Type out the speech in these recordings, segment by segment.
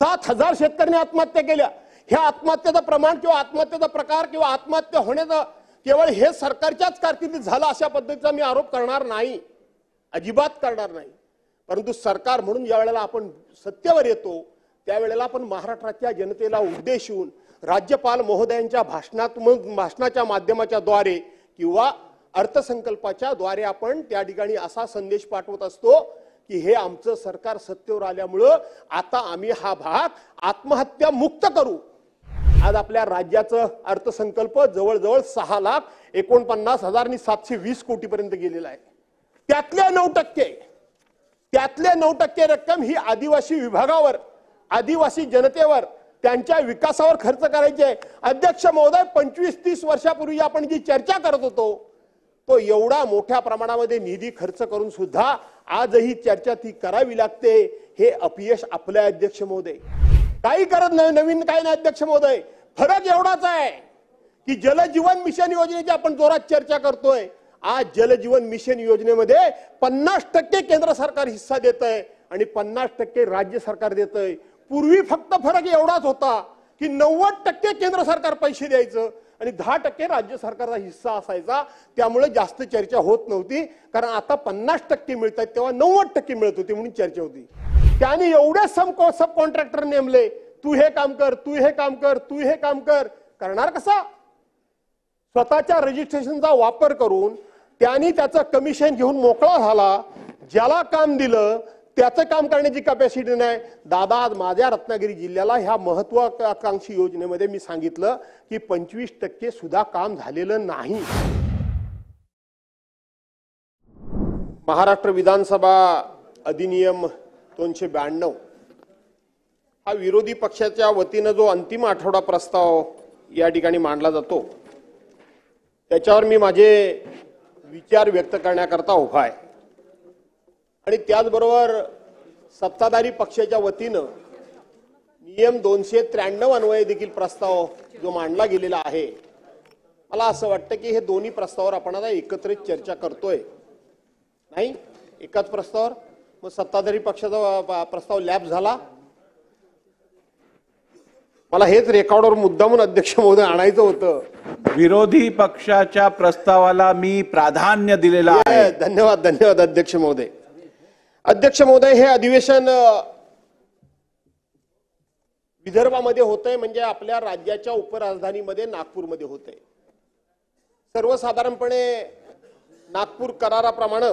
7,000 शेतकऱ्यांनी आत्महत्या केल्या। ह्या आत्महत्येचं प्रमाण किंवा आत्महत्येचा प्रकार किंवा आत्महत्या होण्याचं केवळ हे सरकारच्याच कारकिर्दीत झालं अशा पद्धतीचा मी आरोप करणार नाही, अजिबात करणार नाही। परंतु सरकार म्हणून ज्या वेळेला आपण सत्तेवर येतो त्यावेळेला आपण महाराष्ट्राच्या जनतेला उद्देशून राज्यपाल महोदयांच्या भाषणाच्या माध्यमाच्या द्वारे किंवा अर्थसंकल्पाच्या द्वारे आपण त्या ठिकाणी असा संदेश पाठवत असतो की हे आमचं सरकार सत्तेवर आल्यामुळं आता आम्ही हा भाग आत्महत्या मुक्त करू। आज आपल्या राज्याचं अर्थसंकल्प जवळजवळ 6,49,720 कोटी पर्यंत गेलेला आहे। त्यातले 9% रक्कम ही आदिवासी विभागावर, आदिवासी जनतेवर, त्यांच्या विकासावर खर्च करायची आहे। अध्यक्ष महोदय, 25-30 वर्षापूर्वी आपण जी चर्चा करत होतो तो एवढा मोठ्या प्रमाणामध्ये निधी खर्च करून सुद्धा आजही चर्चा ती करावी लागते। हे अपयश आपले अध्यक्ष महोदय काही करत नाही, नवीन काही नाही अध्यक्ष महोदय। फरक एवढाच आहे की जलजीवन मिशन योजनेची आपण जोरात चर्चा करतोय। आज जलजीवन मिशन योजनेमध्ये 50% केंद्र सरकार हिस्सा देतंय आणि 50% राज्य सरकार देतंय। पूर्वी फक्त फरक एवढाच होता की 90% केंद्र सरकार पैसे द्यायचं आणि 10% राज्य सरकारचा हिस्सा असायचा, त्यामुळे जास्त चर्चा होत नव्हती। कारण आता 50% मिळतात तेव्हा 90% मिळत होती म्हणून चर्चा होती। त्याने एवढे सब कॉन्ट्रॅक्टर नेमले, तू हे काम कर, तू हे काम कर, तू हे काम कर। करणार कसा? स्वतःच्या रजिस्ट्रेशनचा वापर करून त्यांनी त्याचं कमिशन घेऊन मोकळा झाला। ज्याला काम दिलं त्याचं काम करण्याची कॅपॅसिटी नाही। दादा, आज माझ्या रत्नागिरी जिल्ह्याला ह्या महत्वाकांक्षी योजनेमध्ये मी सांगितलं की 25% सुद्धा काम झालेलं नाही। महाराष्ट्र विधानसभा अधिनियम 292 हा विरोधी पक्षाच्या वतीनं जो अंतिम आठवडा प्रस्ताव या ठिकाणी मांडला जातो त्याच्यावर मी माझे विचार व्यक्त करण्याकरता उभा आहे। आणि त्याचबरोबर सत्ताधारी पक्षाच्या वतीनं नियम 293 अन्वये देखील प्रस्ताव जो मांडला गेलेला आहे। मला असं वाटतं की हे दोन्ही प्रस्तावावर आपण आता एकत्रित चर्चा करतोय, नाही एकाच प्रस्तावावर। मग सत्ताधारी पक्षाचा प्रस्ताव लॅप झाला। मला हेच रेकॉर्डवर मुद्दामून अध्यक्ष महोदय आणायचं होतं। विरोधी पक्षाच्या प्रस्तावाला मी प्राधान्य दिलेलं आहे। धन्यवाद, धन्यवाद अध्यक्ष महोदय। अध्यक्ष महोदय, हे अधिवेशन विदर्भामध्ये होतंय, म्हणजे आपल्या राज्याच्या उपराजधानीमध्ये नागपूरमध्ये होतंय। सर्वसाधारणपणे नागपूर कराराप्रमाणे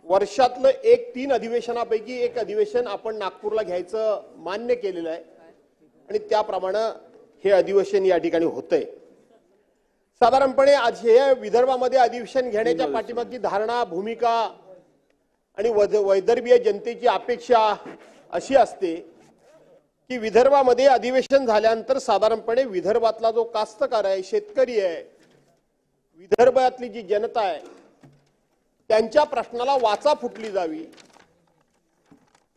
वर्षातलं 3 अधिवेशनापैकी एक अधिवेशन आपण नागपूरला घ्यायचं मान्य केलेलं आहे आणि त्याप्रमाणे हे अधिवेशन या ठिकाणी होतंय। साधारणपणे आज हे विदर्भामध्ये अधिवेशन घेण्याच्या पाठीमागची धारणा, भूमिका आणि वैदर्भीय जनतेची अपेक्षा अशी असते की विदर्भामध्ये अधिवेशन झाल्यानंतर साधारणपणे विदर्भातला जो कास्तकार आहे, शेतकरी आहे, विदर्भातली जी जनता आहे त्यांच्या प्रश्नाला वाचा फुटली जावी,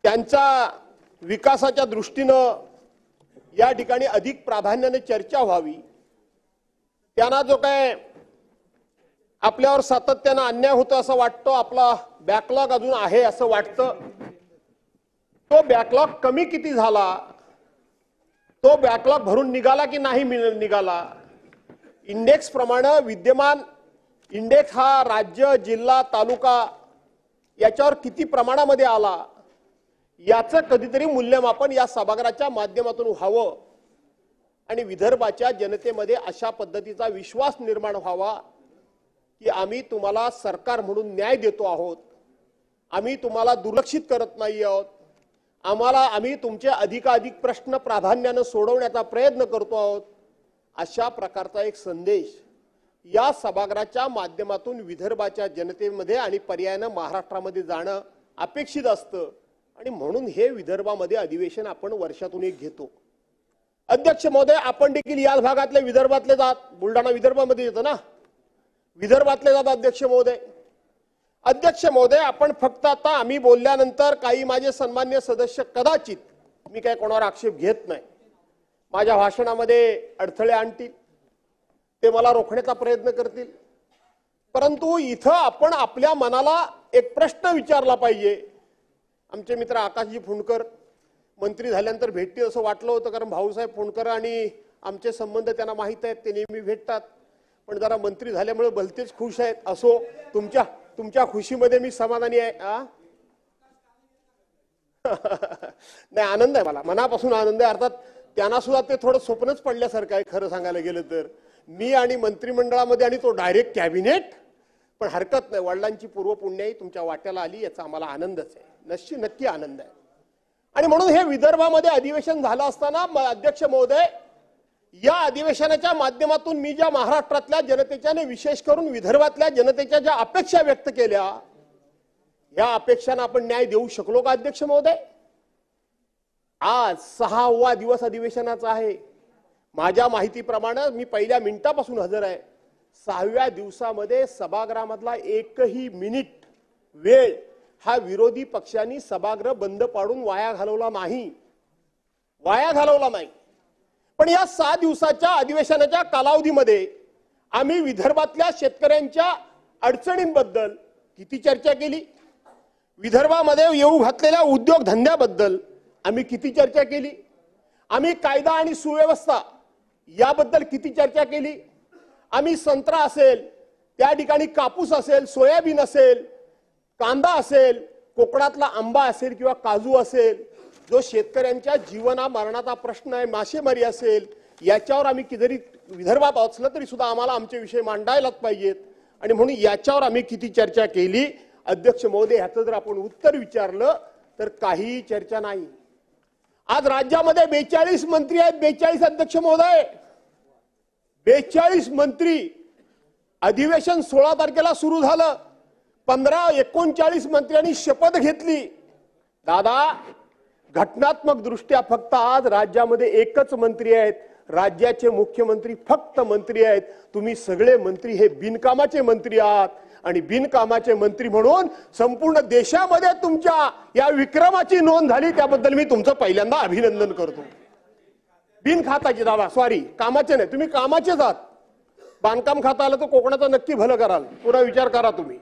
त्यांच्या विकासाच्या दृष्टीनं या ठिकाणी अधिक प्राधान्याने चर्चा व्हावी, त्यांना जो काय आपल्यावर सातत्याने अन्याय होतो असं वाटतं, आपला बॅकलॉग अजून आहे असं वाटतं, तो बॅकलॉग कमी किती झाला, तो बॅकलॉग भरून निघाला की नाही निघाला, इंडेक्स प्रमाणे विद्यमान इंडेक्स हा राज्य, जिल्हा, तालुका याच्यावर किती प्रमाणामध्ये आला याचं कधीतरी मूल्यमापन या सभागृहाच्या माध्यमातून व्हावं आणि विदर्भाच्या जनतेमध्ये अशा पद्धतीचा विश्वास निर्माण व्हावा की आम्ही तुम्हाला सरकार म्हणून न्याय देतो आहोत, आम्ही तुम्हाला दुर्लक्षित करत नाही आहोत, आम्ही तुमचे अधिकाधिक प्रश्न प्राधान्याने सोडवण्याचा प्रयत्न करतो आहोत, अशा प्रकारचा एक संदेश या सभागृहाच्या माध्यमातून विदर्भाच्या जनतेमध्ये आणि पर्यायाने महाराष्ट्रामध्ये जाणं अपेक्षित असतं आणि म्हणून हे विदर्भामध्ये अधिवेशन आपण वर्षातून एक घेतो। अध्यक्ष महोदय, आपण देखील या भागातले विदर्भातले जात, बुलढाणा विदर्भामध्ये येतो ना, विदर्भातले जात अध्यक्ष महोदय। अध्यक्ष महोदय, आपण फक्त आता आम्ही बोलल्यानंतर काही माझे सन्मान्य सदस्य कदाचित, मी काय कोणावर आक्षेप घेत नाही, माझ्या भाषणामध्ये अडथळे आणतील, ते मला रोखण्याचा प्रयत्न करतील, परंतु इथं आपण आपल्या मनाला एक प्रश्न विचारला पाहिजे। आमचे मित्र आकाशजी फुंडकर मंत्री झाल्यानंतर भेटतील असं वाटलं होतं, कारण भाऊसाहेब फोंडकर आणि आमचे संबंध त्यांना माहीत आहेत, ते नेहमी भेटतात. पण जरा मंत्री झाल्यामुळे भलतेच खुश आहेत. असो, तुमच्या खुशीमध्ये मी समाधानी आहे. नाही, आनंद आहे, मला मनापासून आनंद आहे. अर्थात त्यांना सुद्धा ते थोडं स्वप्नच पडल्यासारखं आहे खरं सांगायला गेलं तर. मी आणि मंत्रिमंडळामध्ये आणि तो डायरेक्ट कॅबिनेट. पण हरकत नाही, वडिलांची पूर्वपुण्याई तुमच्या वाट्याला आली याचा आम्हाला आनंदच आहे, नक्की आनंद आहे. आणि म्हणून हे विदर्भामध्ये अधिवेशन झालं असताना अध्यक्ष महोदय, या अधिवेशनाच्या माध्यमातून मी ज्या महाराष्ट्रातल्या जनतेच्या, विशेष करून विदर्भातल्या जनतेच्या ज्या अपेक्षा व्यक्त केल्या, या अपेक्षांना आपण न्याय देऊ शकलो का अध्यक्ष महोदय? आज 6वा दिवस अधिवेशनाचा आहे. माझ्या माहितीप्रमाणे मी पहिल्या मिनिटापासून हजर आहे. 6व्या दिवसामध्ये सभागृहामधला एकही मिनिट वेळ हा विरोधी पक्षांनी सभागृह बंद पाडून वाया घालवला नाही. पण या 6 दिवसाच्या अधिवेशनाच्या कालावधीमध्ये आम्ही विदर्भातल्या शेतकऱ्यांच्या अडचणींबद्दल किती चर्चा केली, विदर्भामध्ये येऊ घातलेल्या उद्योगधंद्याबद्दल आम्ही किती चर्चा केली, आम्ही कायदा आणि सुव्यवस्था याबद्दल किती चर्चा केली, आम्ही संत्रा असेल, त्या ठिकाणी कापूस असेल, सोयाबीन असेल, कांदा असेल, कोकणातला आंबा असेल किंवा काजू असेल, जो शेतकऱ्यांच्या जीवना मरणाचा प्रश्न आहे, मासेमारी असेल, याच्यावर आम्ही जरी विदर्भात असलं तरी सुद्धा आम्हाला आमचे विषय मांडायलाच पाहिजेत. आणि म्हणून याच्यावर आम्ही किती चर्चा केली अध्यक्ष महोदय, ह्याचं जर आपण उत्तर विचारलं तर काही चर्चा नाही. आज राज्यामध्ये 42 मंत्री आहेत, 42 अध्यक्ष महोदय, 42 मंत्री. अधिवेशन 16 तारखेला सुरू झालं. 39 मंत्र्यांनी शपथ घेतली. दादा, घटनात्मक दृष्ट्या फक्त आज राज्यामध्ये एकच मंत्री आहेत, राज्याचे मुख्यमंत्री फक्त मंत्री आहेत. तुम्ही सगळे मंत्री हे बिनकामाचे मंत्री आहात. आणि बिनकामाचे मंत्री म्हणून संपूर्ण देशामध्ये तुमच्या या विक्रमाची नोंद झाली, त्याबद्दल मी तुमचं पहिल्यांदा अभिनंदन करतो. बिनखाताचे, दादा सॉरी, कामाचे नाही, तुम्ही कामाचेच आहात. बांधकाम खाता आलं तर कोकणाचं नक्की भलं कराल, पुरा विचार करा तुम्ही,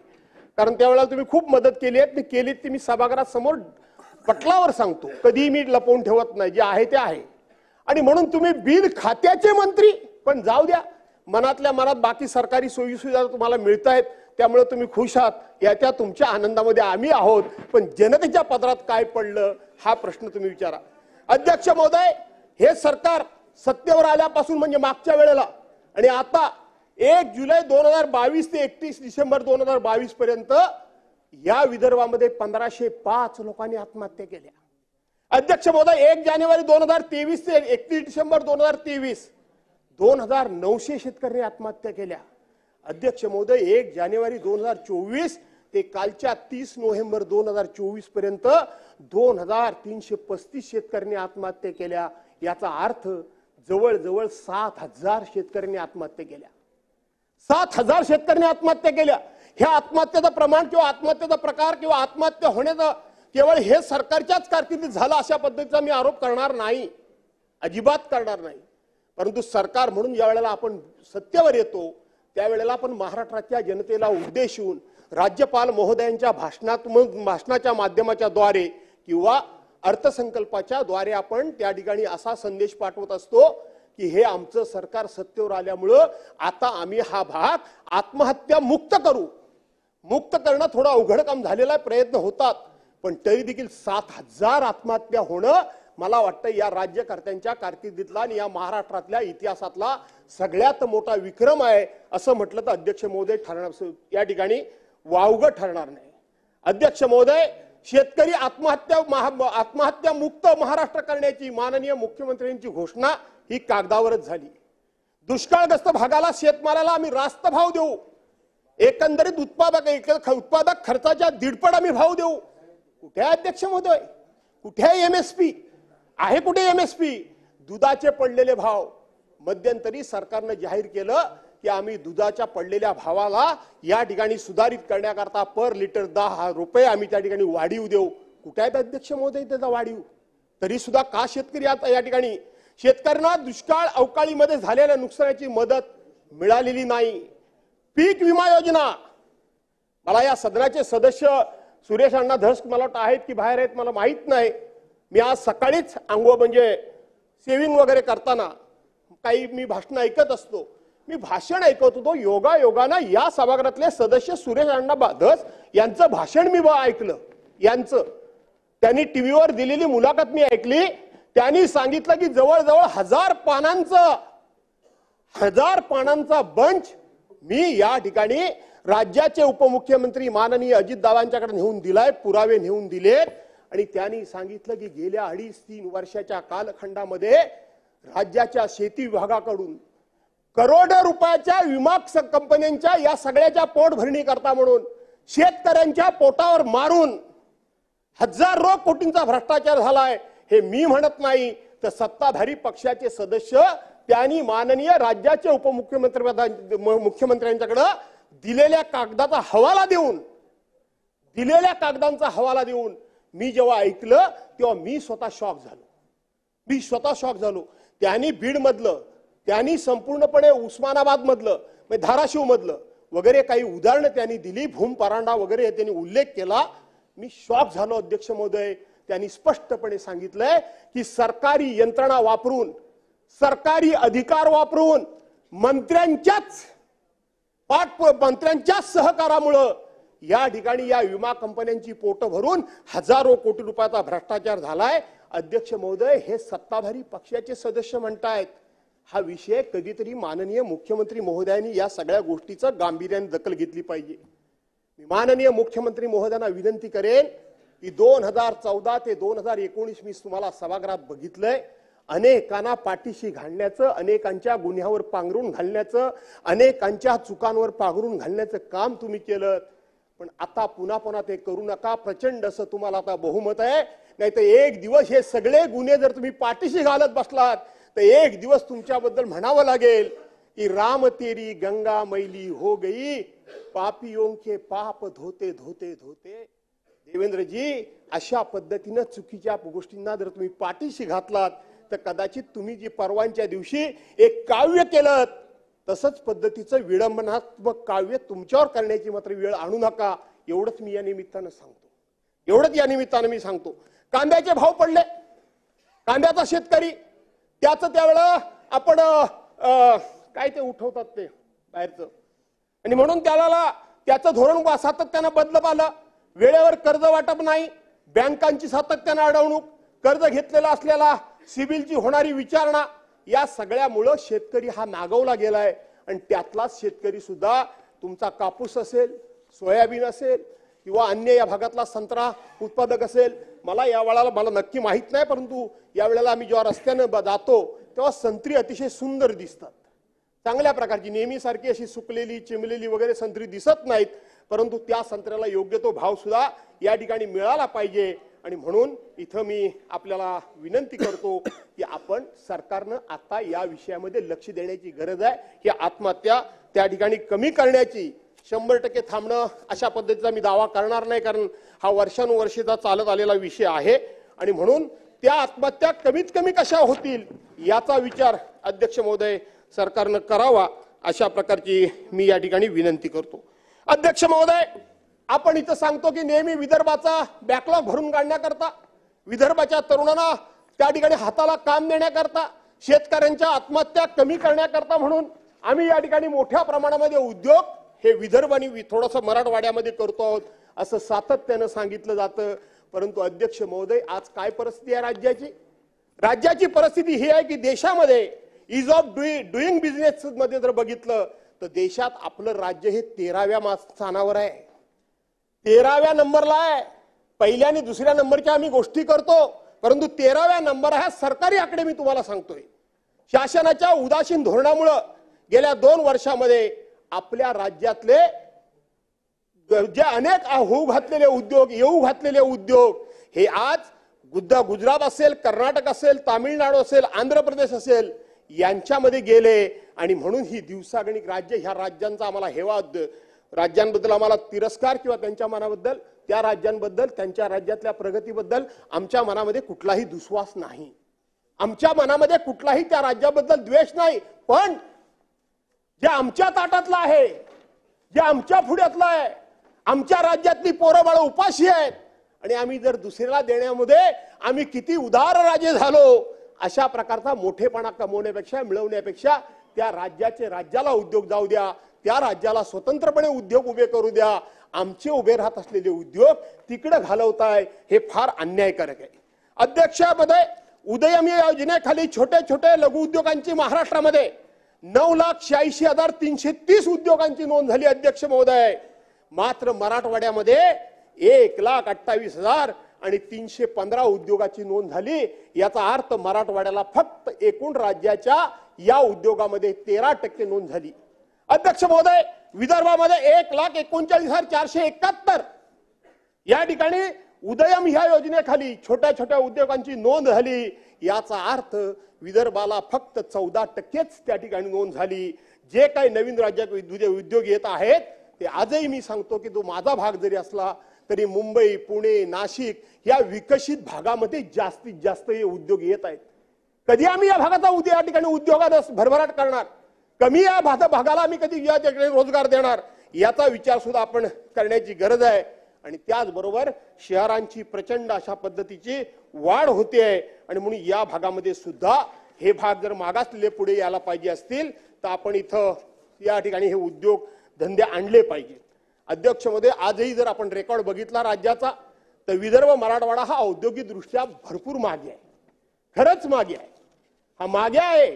कारण त्यावेळेला तुम्ही खूप मदत केली आहे. केली ती मी सभागृहात समोर पटलावर सांगतो, कधी मी लपवून ठेवत नाही, जे आहे ते आहे. आणि म्हणून तुम्ही बिन खात्याचे मंत्री. पण जाऊ द्या, मनातल्या मनात बाकी सरकारी सोयी सुविधा तुम्हाला मिळत आहेत, त्यामुळे तुम्ही खुश आहात, याच्या तुमच्या आनंदामध्ये आम्ही आहोत. पण जनतेच्या पदरात काय पडलं हा प्रश्न तुम्ही विचारा. अध्यक्ष महोदय, हे सरकार सत्तेवर आल्यापासून म्हणजे मागच्या वेळेला आणि आता 1 जुलै 2022 ते 31 डिसेंबर 2022 पर्यंत या विदर्भामध्ये 1505 लोकांनी आत्महत्या केल्या. अध्यक्ष महोदय, 1 जानेवारी 2023 ते 31 डिसेंबर 2023 2900 शेतकऱ्यांनी आत्महत्या केल्या. अध्यक्ष महोदय, 1 जानेवारी 2024 ते कालच्या 30 नोव्हेंबर 2024 पर्यंत 2335 शेतकऱ्यांनी आत्महत्या केल्या. याचा अर्थ जवळजवळ 7000 शेतकऱ्यांनी आत्महत्या केल्या. 7000 शेतकऱ्यांनी आत्महत्या केल्या. ह्या आत्महत्येचं प्रमाण किंवा आत्महत्येचा प्रकार किंवा आत्महत्या होण्याचं केवळ हे सरकारच्याच कारकिर्दीत झालं अशा पद्धतीचा मी आरोप करणार नाही, अजिबात करणार नाही. परंतु सरकार म्हणून ज्या वेळेला आपण सत्तेवर येतो त्यावेळेला आपण महाराष्ट्राच्या जनतेला उद्देशून राज्यपाल महोदयांच्या भाषणाच्या माध्यमाच्या द्वारे किंवा अर्थसंकल्पाच्या द्वारे आपण त्या ठिकाणी असा संदेश पाठवत असतो की हे आमचं सरकार सत्तेवर आल्यामुळं आता आम्ही हा भाग आत्महत्या मुक्त करू. मुक्त करणं थोडं अवघड काम झालेला आहे, प्रयत्न होतात, पण तरी देखील 7000 आत्महत्या होणं मला वाटतं या राज्यकर्त्यांच्या कारकिर्दीतला आणि या महाराष्ट्रातल्या इतिहासातला सगळ्यात मोठा विक्रम आहे असं म्हटलं तर अध्यक्ष महोदय ठरणार या ठिकाणी वावगं ठरणार नाही. अध्यक्ष महोदय, शेतकरी आत्महत्या मुक्त महाराष्ट्र करण्याची माननीय मुख्यमंत्र्यांची घोषणा ही कागदावरच झाली. दुष्काळग्रस्त भागाला शेतमालाला आम्ही रास्त भाव देऊ, एकंदरीत उत्पादक खर्चाच्या 1.5 आम्ही भाव देऊ. कुठे आहे अध्यक्ष महोदय, कुठे आहे एमएसपी आहे, कुठे एमएसपी? दुधाचे पडलेले भाव मध्यंतरी सरकारने जाहीर केलं की आम्ही दुधाच्या पडलेल्या भावाला या ठिकाणी सुधारित करण्याकरता पर लिटर 10 रुपये आम्ही त्या ठिकाणी वाढीव देऊ. कुठे आहेत अध्यक्ष महोदय त्याचा वाढीव? तरी सुद्धा का शेतकरी आता या ठिकाणी शेतकऱ्यांना दुष्काळ अवकाळीमध्ये झालेल्या नुकसानाची मदत मिळालेली नाही. पीक विमा योजना, मला या सदनाचे सदस्य सुरेश अण्णा धस मला वाटतं आहेत की बाहेर आहेत मला माहित नाही, मी आज सकाळीच अंघोळ म्हणजे सेविंग वगैरे करताना काही मी भाषण ऐकत असतो. मी भाषण ऐकत होतो, योगायोगानं या सभागृहातले सदस्य सुरेश अण्णा धस यांचं भाषण मी ऐकलं. यांचं त्यांनी टीव्हीवर दिलेली मुलाखत मी ऐकली. त्यांनी सांगितलं की जवळजवळ 1000 पानांचा बंच मी या ठिकाणी राज्याचे उपमुख्यमंत्री माननीय अजितदादांच्याकडे नेऊन दिलाय, पुरावे नेऊन दिलेत. आणि त्यांनी सांगितलं की गेल्या 2.5-3 वर्षाच्या कालखंडामध्ये राज्याच्या शेती विभागाकडून करोडो रुपयाच्या विमा कंपन्यांच्या या सगळ्याच्या पोटभरणी करता म्हणून शेतकऱ्यांच्या पोटावर मारून हजारो कोटींचा भ्रष्टाचार झालाय. हे मी म्हणत नाही तर सत्ताधारी पक्षाचे सदस्य त्यांनी माननीय राज्याचे मुख्यमंत्र्यांच्याकडे दिलेल्या कागदाचा हवाला देऊन मी जेव्हा ऐकलं तेव्हा मी स्वतः शॉक झालो. त्यांनी बीड मधलं, त्यांनी संपूर्णपणे उस्मानाबाद मधलं, धाराशिव मधलं वगैरे काही उदाहरणं त्यांनी दिली, भूम परांडा वगैरे त्यांनी उल्लेख केला. मी शॉक झालो अध्यक्ष महोदय. त्यांनी स्पष्टपणे सांगितलंय की सरकारी यंत्रणा वापरून, सरकारी अधिकार वापरून मंत्र्यांच्याच सहकारामुळे या ठिकाणी या विमा कंपन्यांची पोट भरून हजारो कोटी रुपयाचा भ्रष्टाचार झालाय. अध्यक्ष महोदय, हे सत्ताधारी पक्षाचे सदस्य म्हणतायत. हा विषय कधीतरी माननीय मुख्यमंत्री महोदयांनी या सगळ्या गोष्टीचं गांभीर्याने दखल घेतली पाहिजे. मी माननीय मुख्यमंत्री महोदयांना विनंती करेन की 2014 ते 2019 मी तुम्हाला सभागृहात बघितलंय. अनेकांना पाठीशी घालण्याचं, अनेकांच्या गुन्ह्यावर पांघरून घालण्याचं, अनेकांच्या चुकांवर पांघरून घालण्याचं काम तुम्ही केलं. पण आता पुन्हा ते करू नका. प्रचंड असं तुम्हाला आता बहुमत आहे. नाही तर एक दिवस हे सगळे गुन्हे जर तुम्ही पाठीशी घालत बसलात तर एक दिवस तुमच्याबद्दल म्हणावं लागेल की राम तेरी गंगा मैली हो गई, पापियों के पाप धोते धोते धोते. देवेंद्रजी, अशा पद्धतीनं चुकीच्या गोष्टींना जर तुम्ही पाठीशी घातलात तर कदाचित तुम्ही जी परवांच्या दिवशी एक काव्य केलं तसंच पद्धतीचं विडंबनात्मक काव्य तुमच्यावर करण्याची मात्र वेळ आणू नका. एवढंच मी या निमित्तानं सांगतो. कांद्याचे भाव पडले. कांद्याचा शेतकरी त्याचं त्यावेळेला आपण काय ते उठवतात ते बाहेरचं, आणि म्हणून त्याचं धोरण सातत्यानं बदलत आलं. वेळेवर कर्ज वाटप नाही, बँकांची सातत्यानं अडवणूक, कर्ज घेतलेला असलेला सिबिलची होणारी विचारणा, या सगळ्यामुळं शेतकरी हा नागवला गेलाय. आणि त्यातलाच शेतकरी सुद्धा तुमचा कापूस असेल, सोयाबीन असेल किंवा अन्य या भागातला संत्रा उत्पादक असेल. या वेळेला मला नक्की माहित नाही, परंतु या वेळेला आम्ही जेव्हा रस्त्यानं जातो तेव्हा संत्री अतिशय सुंदर दिसतात, चांगल्या प्रकारची, नेहमीसारखी अशी सुकलेली चिमलेली वगैरे संत्री दिसत नाहीत. परंतु त्या संत्र्याला योग्य तो भाव सुद्धा या ठिकाणी मिळाला पाहिजे. आणि म्हणून इथं मी आपल्याला विनंती करतो की आपण सरकारनं आता या विषयामध्ये लक्ष देण्याची गरज आहे. ही आत्महत्या त्या ठिकाणी कमी करण्याची 100% थांबणं अशा पद्धतीचा मी दावा करणार नाही, कारण हा वर्षानुवर्षीचा चालत आलेला विषय आहे. आणि म्हणून त्या आत्महत्या कमीत कमी कशा होतील याचा विचार अध्यक्ष महोदय सरकारनं करावा, अशा प्रकारची मी या ठिकाणी विनंती करतो. अध्यक्ष महोदय, आपण इथं सांगतो की नेहमी विदर्भाचा बॅकलॉग भरून काढण्याकरता, विदर्भाच्या तरुणांना त्या ठिकाणी हाताला काम देण्याकरता, शेतकऱ्यांच्या आत्महत्या कमी करण्याकरता म्हणून आम्ही या ठिकाणी मोठ्या प्रमाणामध्ये उद्योग हे विदर्भ आणि थोडंसं मराठवाड्यामध्ये करतो आहोत असं सातत्यानं सांगितलं जातं. परंतु अध्यक्ष महोदय, आज काय परिस्थिती आहे राज्याची परिस्थिती ही आहे की देशामध्ये इज ऑफ डुईंग बिझनेस मध्ये जर बघितलं तर देशात आपलं राज्य हे 13व्या स्थानावर आहे, 13व्या नंबरला आहे. पहिल्या आणि दुसऱ्या नंबरच्या आम्ही गोष्टी करतो, परंतु 13व्या नंबर हा सरकारी आकडे मी तुम्हाला सांगतोय. शासनाच्या उदासीन धोरणामुळे गेल्या 2 वर्षामध्ये आपल्या राज्यातले जे अनेक येऊ घातलेले उद्योग हे आज गुजरात असेल, कर्नाटक असेल, तामिळनाडू असेल, आंध्र प्रदेश असेल यांच्यामध्ये गेले. आणि म्हणून ही दिवसागणिक राज्य, ह्या राज्यांचा आम्हाला हेवा, राज्यांबद्दल आम्हाला तिरस्कार किंवा त्यांच्या मनाबद्दल, त्या राज्यांबद्दल, त्यांच्या राज्यातल्या प्रगतीबद्दल आमच्या मनामध्ये कुठलाही दुस्वास नाही, आमच्या मनामध्ये कुठलाही त्या राज्याबद्दल द्वेष नाही. पण जे आमच्या ताटातलं आहे, जे आमच्या फुड्यातलं आहे, आमच्या राज्यातली पोरं बाळ उपाशी आहेत, आणि आम्ही जर दुसऱ्याला देण्यामध्ये आम्ही किती उदार राजे झालो, अशा प्रकारचा मोठेपणा कमवण्यापेक्षा मिळवण्यापेक्षा त्या राज्याला उद्योग जाऊ द्या, त्या राज्याला स्वतंत्रपणे उद्योग उभे करू द्या. आमचे उभे राहत असलेले उद्योग तिकडे घालवताय, हे फार अन्यायकारक आहे. अध्यक्षामध्ये उदयम या योजनेखाली छोटे छोटे लघु उद्योगांची महाराष्ट्रामध्ये 9,86,330 उद्योगांची नोंद झाली अध्यक्ष महोदय. मात्र मराठवाड्यामध्ये 1,28,000 आणि 315 उद्योगाची नोंद झाली. याचा अर्थ मराठवाड्याला फक्त एकूण राज्याच्या या उद्योगामध्ये 13% नोंद झाली. अध्यक्ष महोदय, विदर्भामध्ये 1,39,471 या ठिकाणी उदयम ह्या योजनेखाली छोट्या छोट्या उद्योगांची नोंद झाली. याचा अर्थ विदर्भाला फक्त 14%च त्या ठिकाणी नोंद झाली. जे काही नवीन राज्यात उद्योग येत आहेत ते आजही मी सांगतो की तो माझा भाग जरी असला तरी मुंबई, पुणे, नाशिक या विकसित भागामध्ये जास्तीत जास्त हे उद्योग येत आहेत. कधी आम्ही या भागाचा या ठिकाणी उद्योगात भरभराट करणार, कमी या भागाला आम्ही कधी या ठिकाणी रोजगार देणार, याचा विचार सुद्धा आपण करण्याची गरज आहे. आणि त्याचबरोबर शहरांची प्रचंड अशा पद्धतीची वाढ होते आहे आणि म्हणून या भागामध्ये सुद्धा हे भाग जर मागासलेले पुढे यायला पाहिजे असतील तर आपण इथं या ठिकाणी हे उद्योग धंदे आणले पाहिजे. अध्यक्ष मध्ये आजही जर आपण रेकॉर्ड बघितला राज्याचा तर विदर्भ मराठवाडा हा औद्योगिक दृष्ट्या भरपूर मागे आहे. खरंच मागे आहे, हा मागे आहे,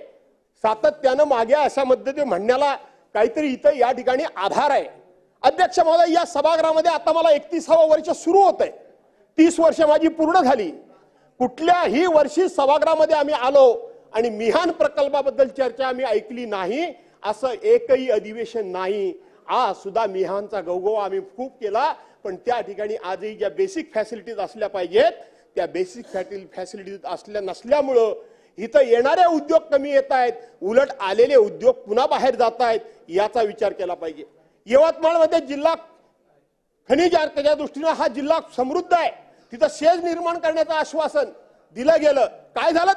सातत्यानं मागे आहे अशा पद्धतीने म्हणण्याला काहीतरी इथं या ठिकाणी आधार आहे. अध्यक्ष महोदय, या सभागृहामध्ये आता मला 31वं वर्ष सुरू होत आहे. 30 वर्ष माझी पूर्ण झाली. कुठल्याही वर्षी सभागृहामध्ये आम्ही आलो आणि मिहान प्रकल्पाबद्दल चर्चा आम्ही ऐकली नाही असं एकही अधिवेशन नाही. आज सुद्धा मिहानचा गवगवा आम्ही खूप केला, पण त्या ठिकाणी आजही ज्या बेसिक फॅसिलिटीज असल्या पाहिजेत त्या बेसिक फॅसिलिटीज असल्या नसल्यामुळं इथं येणारे उद्योग कमी येत आहेत, उलट आलेले उद्योग पुन्हा बाहेर जात आहेत. याचा विचार केला पाहिजे. यवतमाळमध्ये जिल्हा खनिज अर्जाच्या दृष्टीने हा जिल्हा समृद्ध आहे, तिथं शेज निर्माण करण्याचं आश्वासन दिलं गेलं, काय झालं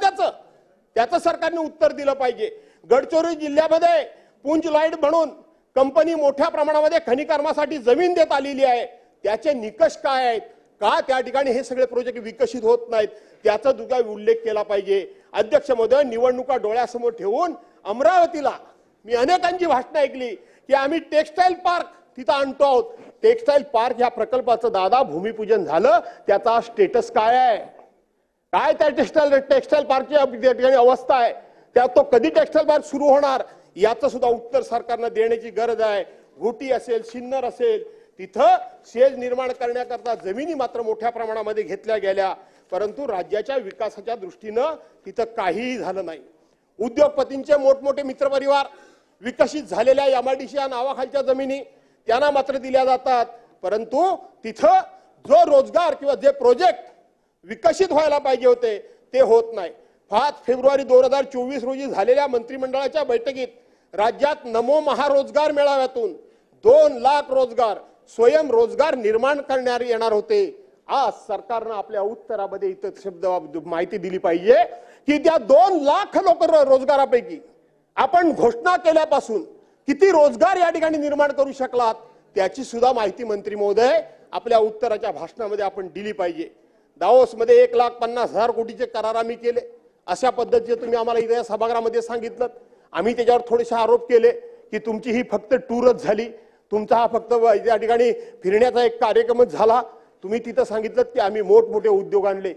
त्याचं सरकारने उत्तर दिलं पाहिजे. गडचिरोली जिल्ह्यामध्ये पुंज लाईट म्हणून कंपनी मोठ्या प्रमाणामध्ये खनिकर्मासाठी जमीन देत आलेली आहे, त्याचे निकष काय आहेत, का त्या ठिकाणी हे सगळे प्रोजेक्ट विकसित होत नाहीत, त्याचा दुसरा उल्लेख केला पाहिजे. अध्यक्ष महोदय, निवडणुका डोळ्यासमोर ठेवून अमरावतीला मी अनेकांची भाषणं ऐकली की आम्ही टेक्सटाईल पार्क तिथं आणतो आहोत. टेक्सटाईल पार्क या प्रकल्पाचं दादा भूमिपूजन झालं, त्याचा स्टेटस काय आहे, काय त्या टेक्सटाईल पार्कची त्या ठिकाणी अवस्था आहे, त्या तो कधी टेक्सटाईल पार्क सुरू होणार याचं सुद्धा उत्तर सरकारनं देण्याची गरज आहे. घोटी असेल, सिन्नर असेल, तिथं शेज निर्माण करण्याकरता जमिनी मात्र मोठ्या प्रमाणामध्ये घेतल्या गेल्या, परंतु राज्याच्या विकासाच्या दृष्टीनं तिथं काहीही झालं नाही. उद्योगपतींचे मोठमोठे मित्रपरिवार विकसित झालेल्या एमआयडीसी या नावाखालच्या जमिनी त्यांना मात्र दिल्या जातात, परंतु तिथं जो रोजगार किंवा जे प्रोजेक्ट विकसित व्हायला पाहिजे होते ते होत नाही. 5 फेब्रुवारी 2024 रोजी झालेल्या मंत्रिमंडळाच्या बैठकीत राज्यात नमो महारोजगार मेळाव्यातून 2 लाख रोजगार स्वयंरोजगार निर्माण करण्यात येणार होते. आज सरकारनं आपल्या उत्तरामध्ये इथं शब्द माहिती दिली पाहिजे की त्या 2 लाख लोक रोजगारापैकी आपण घोषणा केल्यापासून किती रोजगार या ठिकाणी निर्माण करू शकलात त्याची सुद्धा माहिती मंत्री महोदय आपल्या उत्तराच्या भाषणामध्ये आपण दिली पाहिजे. दावोसमध्ये 1,50,000 कोटीचे करार आम्ही केले, अशा पद्धतीने तुम्ही आम्हाला इथे सभागृहामध्ये सांगितलं. आम्ही त्याच्यावर थोडेसे आरोप केले की तुमची ही फक्त टूरच झाली, तुमचा हा फक्त या ठिकाणी फिरण्याचा एक कार्यक्रमच झाला. तुम्ही तिथं सांगितलं की आम्ही मोठमोठे उद्योग आणले.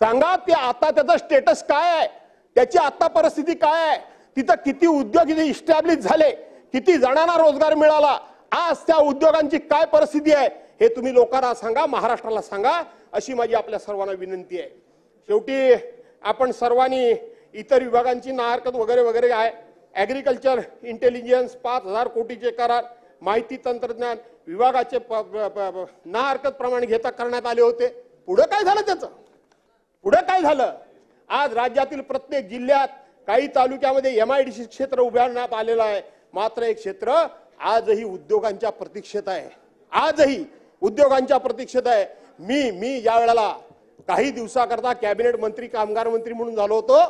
सांगा ते आता त्याचा स्टेटस काय आहे, त्याची आता परिस्थिती काय आहे, तिथं किती उद्योग इथे इस्टॅब्लिश झाले, किती जणांना रोजगार मिळाला, आज त्या उद्योगांची काय परिस्थिती आहे हे तुम्ही लोकांना सांगा, महाराष्ट्राला सांगा, अशी माझी आपल्या सर्वांना विनंती आहे. शेवटी आपण सर्वांनी इतर विभागांची नाहरकत वगैरे वगैरे आहे, ऍग्रिकल्चर इंटेलिजन्स 5,000 कोटीचे करार, माहिती तंत्रज्ञान विभागाचे नाहरकत प्रमाणे घेता करण्यात आले होते. पुढे काय झालं त्याचं, पुढे काय झालं? आज राज्यातील प्रत्येक जिल्ह्यात काही तालुक्यामध्ये एमआयडीसी क्षेत्र उभारण्यात आलेलं आहे, मात्र एक क्षेत्र आजही उद्योगांच्या प्रतीक्षेत आहे, आजही उद्योगांच्या प्रतीक्षेत आहे. मी या वेळेला काही दिवसाकरता कॅबिनेट मंत्री कामगार मंत्री म्हणून झालो होतो.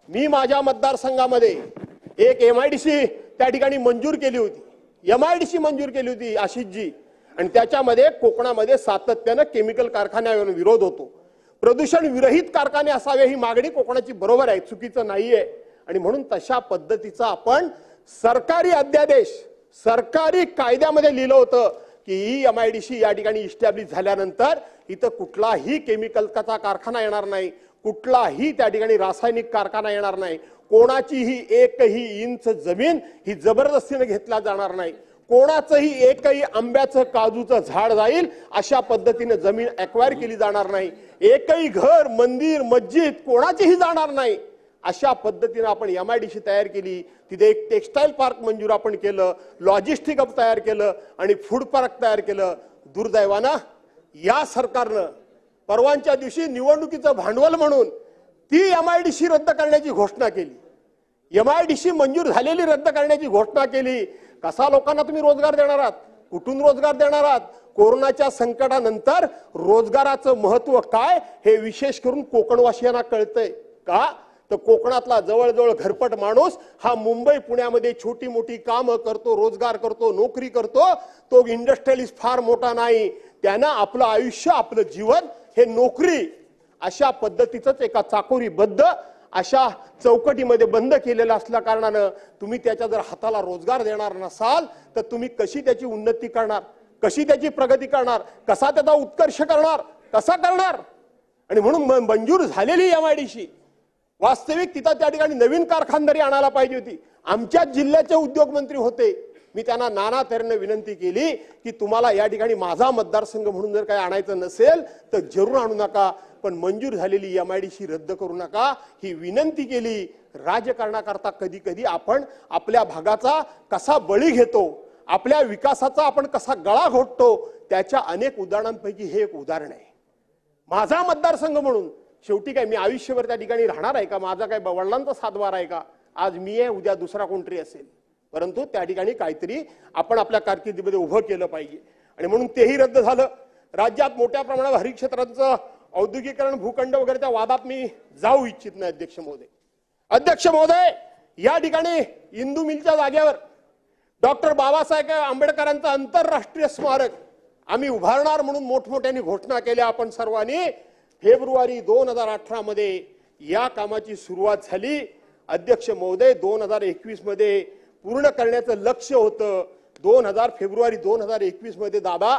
मी माझ्या मतदारसंघामध्ये एक एमआयडीसी त्या ठिकाणी मंजूर केली होती, एमआयडीसी मंजूर केली होती आशिषजी, आणि त्याच्यामध्ये कोकणामध्ये सातत्यानं केमिकल कारखान्यांवर विरोध होतो. प्रदूषण विरहित कारखाने असावे ही मागणी कोकणाची बरोबर आहे, चुकीचं नाहीये. आणि म्हणून तशा पद्धतीचा आपण सरकारी अध्यादेश, सरकारी कायद्यामध्ये लिहिलं होतं की MIDC या ठिकाणी इस्टॅब्लिश झाल्यानंतर इथं कुठलाही केमिकलचा कारखाना येणार नाही, कुठलाही त्या ठिकाणी रासायनिक कारखाना येणार नाही, कोणाचीही एकही इंच जमीन ही जबरदस्तीने घेतला जाणार नाही, कोणाचंही एकही आंब्याचं काजूचं झाड जाईल अशा पद्धतीने जमीन ॲक्वायर केली जाणार नाही, एकही घर मंदिर मस्जिद कोणाचीही जाणार नाही अशा पद्धतीने आपण MIDC तयार केली. तिथे एक टेक्सटाईल पार्क मंजूर आपण केलं, लॉजिस्टिक हब तयार केलं आणि फूड पार्क तयार केलं. दुर्दैवानं या सरकारनं परवानच्या दिवशी निवडणुकीचं भांडवल म्हणून ती MIDC रद्द करण्याची घोषणा केली. MIDC मंजूर झालेली रद्द करण्याची घोषणा केली. कसा लोकांना तुम्ही रोजगार देणार आहात, कुठून रोजगार देणार आहात? कोरोनाच्या संकटानंतर रोजगाराचं महत्व काय हे विशेष करून कोकणवासियांना कळतंय का? तर कोकणातला जवळजवळ घरपट माणूस हा मुंबई पुण्यामध्ये छोटी मोठी कामं करतो, रोजगार करतो, नोकरी करतो. तो इंडस्ट्रियलिस्ट फार मोठा नाही. त्यानं आपलं आयुष्य आपलं जीवन हे नोकरी अशा पद्धतीचंच एका चाकोरीबद्ध अशा चौकटीमध्ये बंद केलेलं असल्या कारणानं तुम्ही त्याच्या जर हाताला रोजगार देणार नसाल तर तुम्ही कशी त्याची उन्नती करणार, कशी त्याची प्रगती करणार, कसा त्याचा उत्कर्ष करणार, कसा करणार? आणि म्हणून मंजूर झालेली MIDC वास्तविक तिथं त्या ठिकाणी नवीन कारखानदारी आणायला पाहिजे होती. आमच्या जिल्ह्याचे उद्योगमंत्री होते, मी त्यांना नाना तऱ्हेने विनंती केली की तुम्हाला या ठिकाणी माझा मतदारसंघ म्हणून जर काही आणायचं नसेल तर जरूर आणू नका, पण मंजूर झालेली MIDC रद्द करू नका ही विनंती केली. राजकारणाकरता कधी कधी आपण आपल्या भागाचा कसा बळी घेतो, आपल्या विकासाचा आपण कसा गळा घोटतो, त्याच्या अनेक उदाहरणांपैकी हे एक उदाहरण आहे. माझा मतदारसंघ म्हणून शेवटी काय मी आयुष्यभर त्या ठिकाणी राहणार आहे का? माझा काय वडिलांचा सातबार आहे का? आज मी आहे, उद्या दुसरा कोणतरी असेल, परंतु त्या ठिकाणी काहीतरी आपण आपल्या कारकिर्दीमध्ये उभं केलं पाहिजे. आणि म्हणून तेही रद्द झालं. राज्यात मोठ्या प्रमाणावर हरित क्षेत्रांचं औद्योगिकरण भूखंड वगैरेच्या वादात मी जाऊ इच्छित नाही. अध्यक्ष महोदय, या ठिकाणी इंदू मिलच्या जागेवर डॉक्टर बाबासाहेब आंबेडकरांचं आंतरराष्ट्रीय स्मारक आम्ही उभारणार म्हणून मोठमोठ्यांनी घोषणा केल्या आपण सर्वांनी. फेब्रुवारी 2018 मध्ये या कामाची सुरुवात झाली. अध्यक्ष महोदय, 2021 मध्ये पूर्ण करण्याचं लक्ष्य होतं. फेब्रुवारी 2021 मध्ये दादा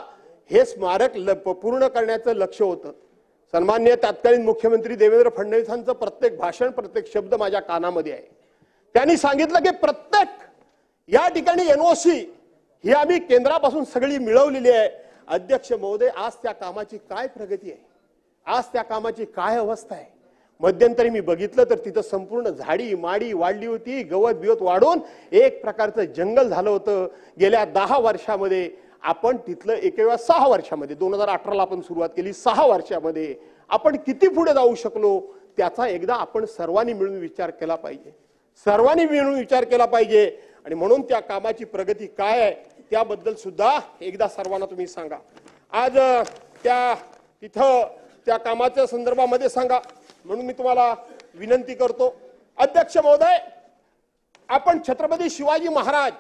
हे स्मारक पूर्ण करण्याचं लक्ष्य होतं. सन्माननीय तत्कालीन मुख्यमंत्री देवेंद्र फडणवीसांचं प्रत्येक भाषण, प्रत्येक शब्द माझ्या कानामध्ये आहे. त्यांनी सांगितलं की प्रत्येक या ठिकाणी NOC ही आम्ही केंद्रापासून सगळी मिळवलेली आहे. अध्यक्ष महोदय, आज त्या कामाची काय प्रगती आहे, आज त्या कामाची काय अवस्था आहे? मध्यंतरी मी बघितलं तर तिथं संपूर्ण झाडी माडी वाढली होती, गवत बिवत वाढून एक प्रकारचं जंगल झालं होतं. गेल्या 10 वर्षामध्ये आपण तिथलं एकेवेळा 6 वर्षामध्ये 2018ला आपण सुरुवात केली, 6 वर्षामध्ये आपण किती पुढे जाऊ शकलो त्याचा एकदा आपण सर्वांनी मिळून विचार केला पाहिजे, सर्वांनी मिळून विचार केला पाहिजे. आणि म्हणून त्या कामाची प्रगती काय आहे त्याबद्दल सुद्धा एकदा सर्वांना तुम्ही सांगा. आज तिथं त्या कामाच्या संदर्भामध्ये सांगा म्हणून मी तुम्हाला विनंती करतो. अध्यक्ष महोदय, आपण छत्रपती शिवाजी महाराज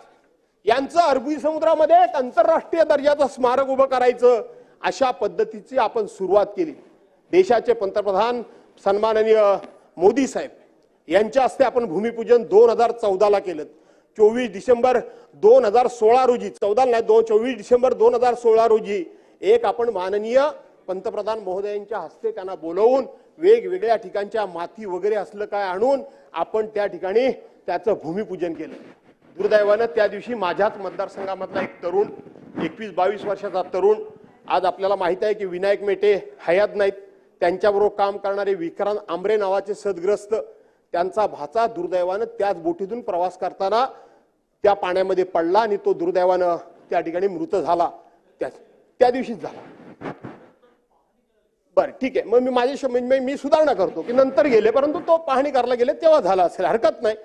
यांचं अरबी समुद्रामध्ये एक आंतरराष्ट्रीय दर्जाचं स्मारक उभं करायचं अशा पद्धतीची आपण सुरुवात केली. देशाचे पंतप्रधान सन्माननीय मोदी साहेब यांच्या हस्ते आपण भूमिपूजन 2014ला केलं. 24 डिसेंबर 2016 रोजी, 14 नाही 24 डिसेंबर 2016 रोजी एक आपण माननीय पंतप्रधान महोदयांच्या हस्ते त्यांना बोलवून वेगवेगळ्या ठिकाणच्या माती वगैरे असलं काय आणून आपण त्या ठिकाणी त्याचं भूमिपूजन केलं. दुर्दैवानं त्या दिवशी माझ्याच मतदारसंघामधला एक तरुण, 21-22 वर्षाचा तरुण, आज आपल्याला माहित आहे की विनायक मेटे हयात नाहीत, त्यांच्याबरोबर काम करणारे विक्रांत आंबरे नावाचे सदग्रस्त, त्यांचा भाचा दुर्दैवानं त्याच बोटीतून प्रवास करताना त्या पाण्यामध्ये पडला आणि तो दुर्दैवानं त्या ठिकाणी मृत झाला. त्या दिवशीच झाला. बरं ठीक आहे, मग मी सुधारणा करतो की नंतर गेले, परंतु तो पाहणी करायला गेले तेव्हा झाला असेल, हरकत नाही.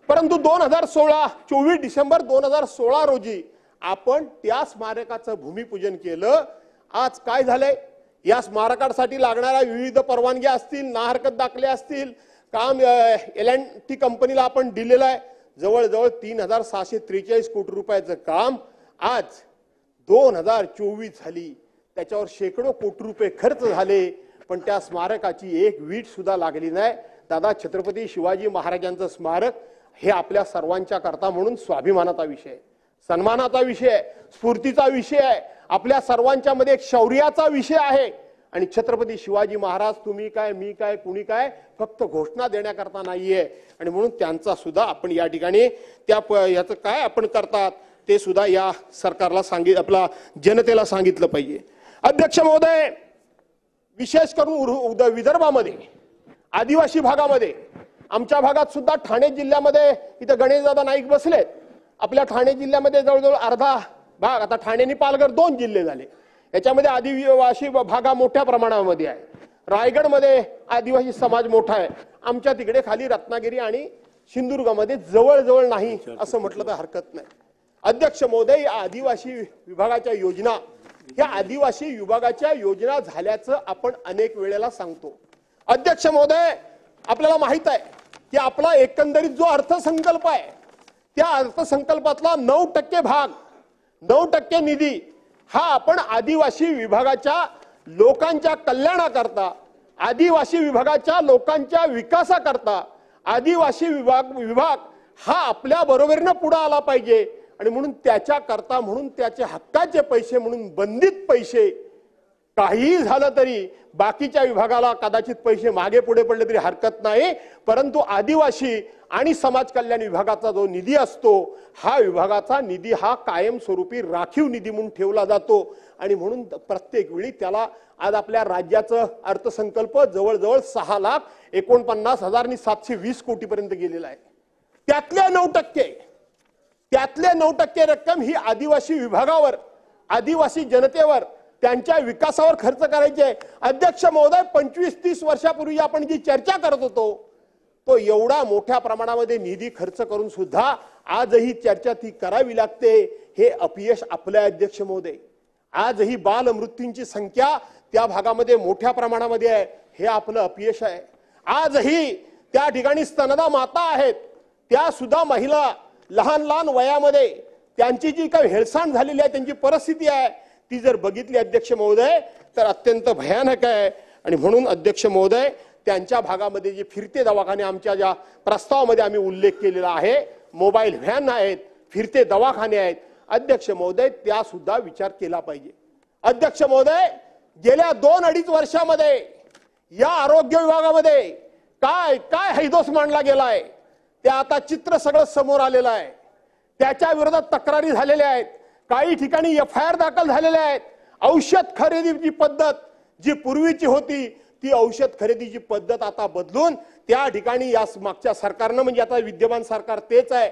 परंतु 24 डिसेंबर 2016 रोजी आपण त्या स्मारकाचं भूमिपूजन केलं. आज काय झालंय, या स्मारकासाठी लागणाऱ्या विविध परवानग्या असतील, ना हरकत दाखले असतील, काम L&T कंपनीला आपण दिलेलं आहे. जवळजवळ 3643 कोटी रुपयाचं काम आज 2024 झाली, त्याच्यावर शेकडो कोटी रुपये खर्च झाले, पण त्या स्मारकाची एक वीट सुद्धा लागली नाही. दादा, छत्रपती शिवाजी महाराजांचं स्मारक हे आपल्या सर्वांच्या करता म्हणून स्वाभिमानाचा विषय, सन्मानाचा विषय, स्फूर्तीचा विषय आहे, आपल्या सर्वांच्या मध्ये एक शौर्याचा विषय आहे. आणि छत्रपती शिवाजी महाराज तुम्ही काय मी काय कुणी काय फक्त घोषणा देण्याकरता नाहीये. आणि म्हणून त्यांचा सुद्धा आपण या ठिकाणी त्या याचं काय आपण करतात ते सुद्धा या सरकारला आपला जनतेला सांगितलं पाहिजे. अध्यक्ष महोदय, विशेष करून विदर्भामध्ये आदिवासी भागामध्ये, आमच्या भागात सुद्धा ठाणे जिल्ह्यामध्ये इथं गणेशदादा नाईक बसलेत. आपल्या ठाणे जिल्ह्यामध्ये जवळजवळ अर्धा भाग, आता ठाणे आणि पालघर 2 जिल्हे झाले, याच्यामध्ये आदिवासी भागा मोठ्या प्रमाणामध्ये आहे. रायगडमध्ये आदिवासी समाज मोठा आहे. आमच्या तिकडे खाली रत्नागिरी आणि सिंधुदुर्गामध्ये जवळजवळ नाही असं म्हटलं तर हरकत नाही. अध्यक्ष महोदय, या आदिवासी विभागाच्या योजना, ह्या आदिवासी विभागाच्या योजना झाल्याचं आपण अनेक वेळेला सांगतो. अध्यक्ष महोदय, आपल्याला माहित आहे की आपला एकंदरीत जो अर्थसंकल्प आहे त्या अर्थसंकल्पातला 9% भाग, 9% निधी हा आपण आदिवासी विभागाच्या लोकांच्या कल्याणाकरता, आदिवासी विभागाच्या लोकांच्या विकासाकरता आदिवासी विभाग हा आपल्या बरोबरीने पुढे आला पाहिजे. आणि म्हणून त्याच्या करता, म्हणून त्याचे हक्काचे पैसे म्हणून बंदित पैसे, काही झालं तरी बाकीच्या विभागाला कदाचित पैसे मागे पुढे पडले तरी हरकत नाही, परंतु आदिवासी आणि समाज कल्याण विभागाचा जो निधी असतो, हा विभागाचा निधी हा कायमस्वरूपी राखीव निधी म्हणून ठेवला जातो. आणि म्हणून प्रत्येक वेळी त्याला आज आपल्या राज्याचं अर्थसंकल्प जवळजवळ 6,49,720 कोटीपर्यंत गेलेला आहे. त्यातले 9% रक्कम ही आदिवासी विभागावर, आदिवासी जनतेवर, त्यांच्या विकासावर खर्च करायची आहे. अध्यक्ष महोदय, 25-30 वर्षापूर्वी आपण जी चर्चा करत होतो, तो एवढा मोठ्या प्रमाणामध्ये निधी खर्च करून सुद्धा आजही चर्चा ती करावी लागते. हे अपयश आपल्या अध्यक्ष महोदय. आजही बाल मृत्यूंची संख्या त्या भागामध्ये मोठ्या प्रमाणामध्ये आहे, हे आपलं अपयश आहे. आजही त्या ठिकाणी स्तनदा माता आहेत, त्या सुद्धा महिला लहान लहान वयामध्ये त्यांची जी काही हेळसांड झालेली आहे, त्यांची परिस्थिती आहे, ती जर बघितली अध्यक्ष महोदय तर अत्यंत भयानक आहे. आणि म्हणून अध्यक्ष महोदय, त्यांच्या भागामध्ये जे फिरते दवाखाने आमच्या ज्या प्रस्तावामध्ये आम्ही उल्लेख केलेला आहे, मोबाईल व्हॅन आहेत, फिरते दवाखाने आहेत, अध्यक्ष महोदय त्या सुद्धा विचार केला पाहिजे. अध्यक्ष महोदय, गेल्या 2-2.5 वर्षामध्ये या आरोग्य विभागामध्ये काय काय हैदोस मांडला गेलाय ते आता चित्र सगळं समोर आलेलं आहे. त्याच्या विरोधात तक्रारी झालेल्या आहेत, काही ठिकाणी FIR दाखल झालेल्या आहेत. औषध खरेदीची पद्धत जी पूर्वीची होती ती औषध खरेदीची पद्धत आता बदलून त्या ठिकाणी या मागच्या सरकारनं, म्हणजे आता विद्यमान सरकार तेच आहे,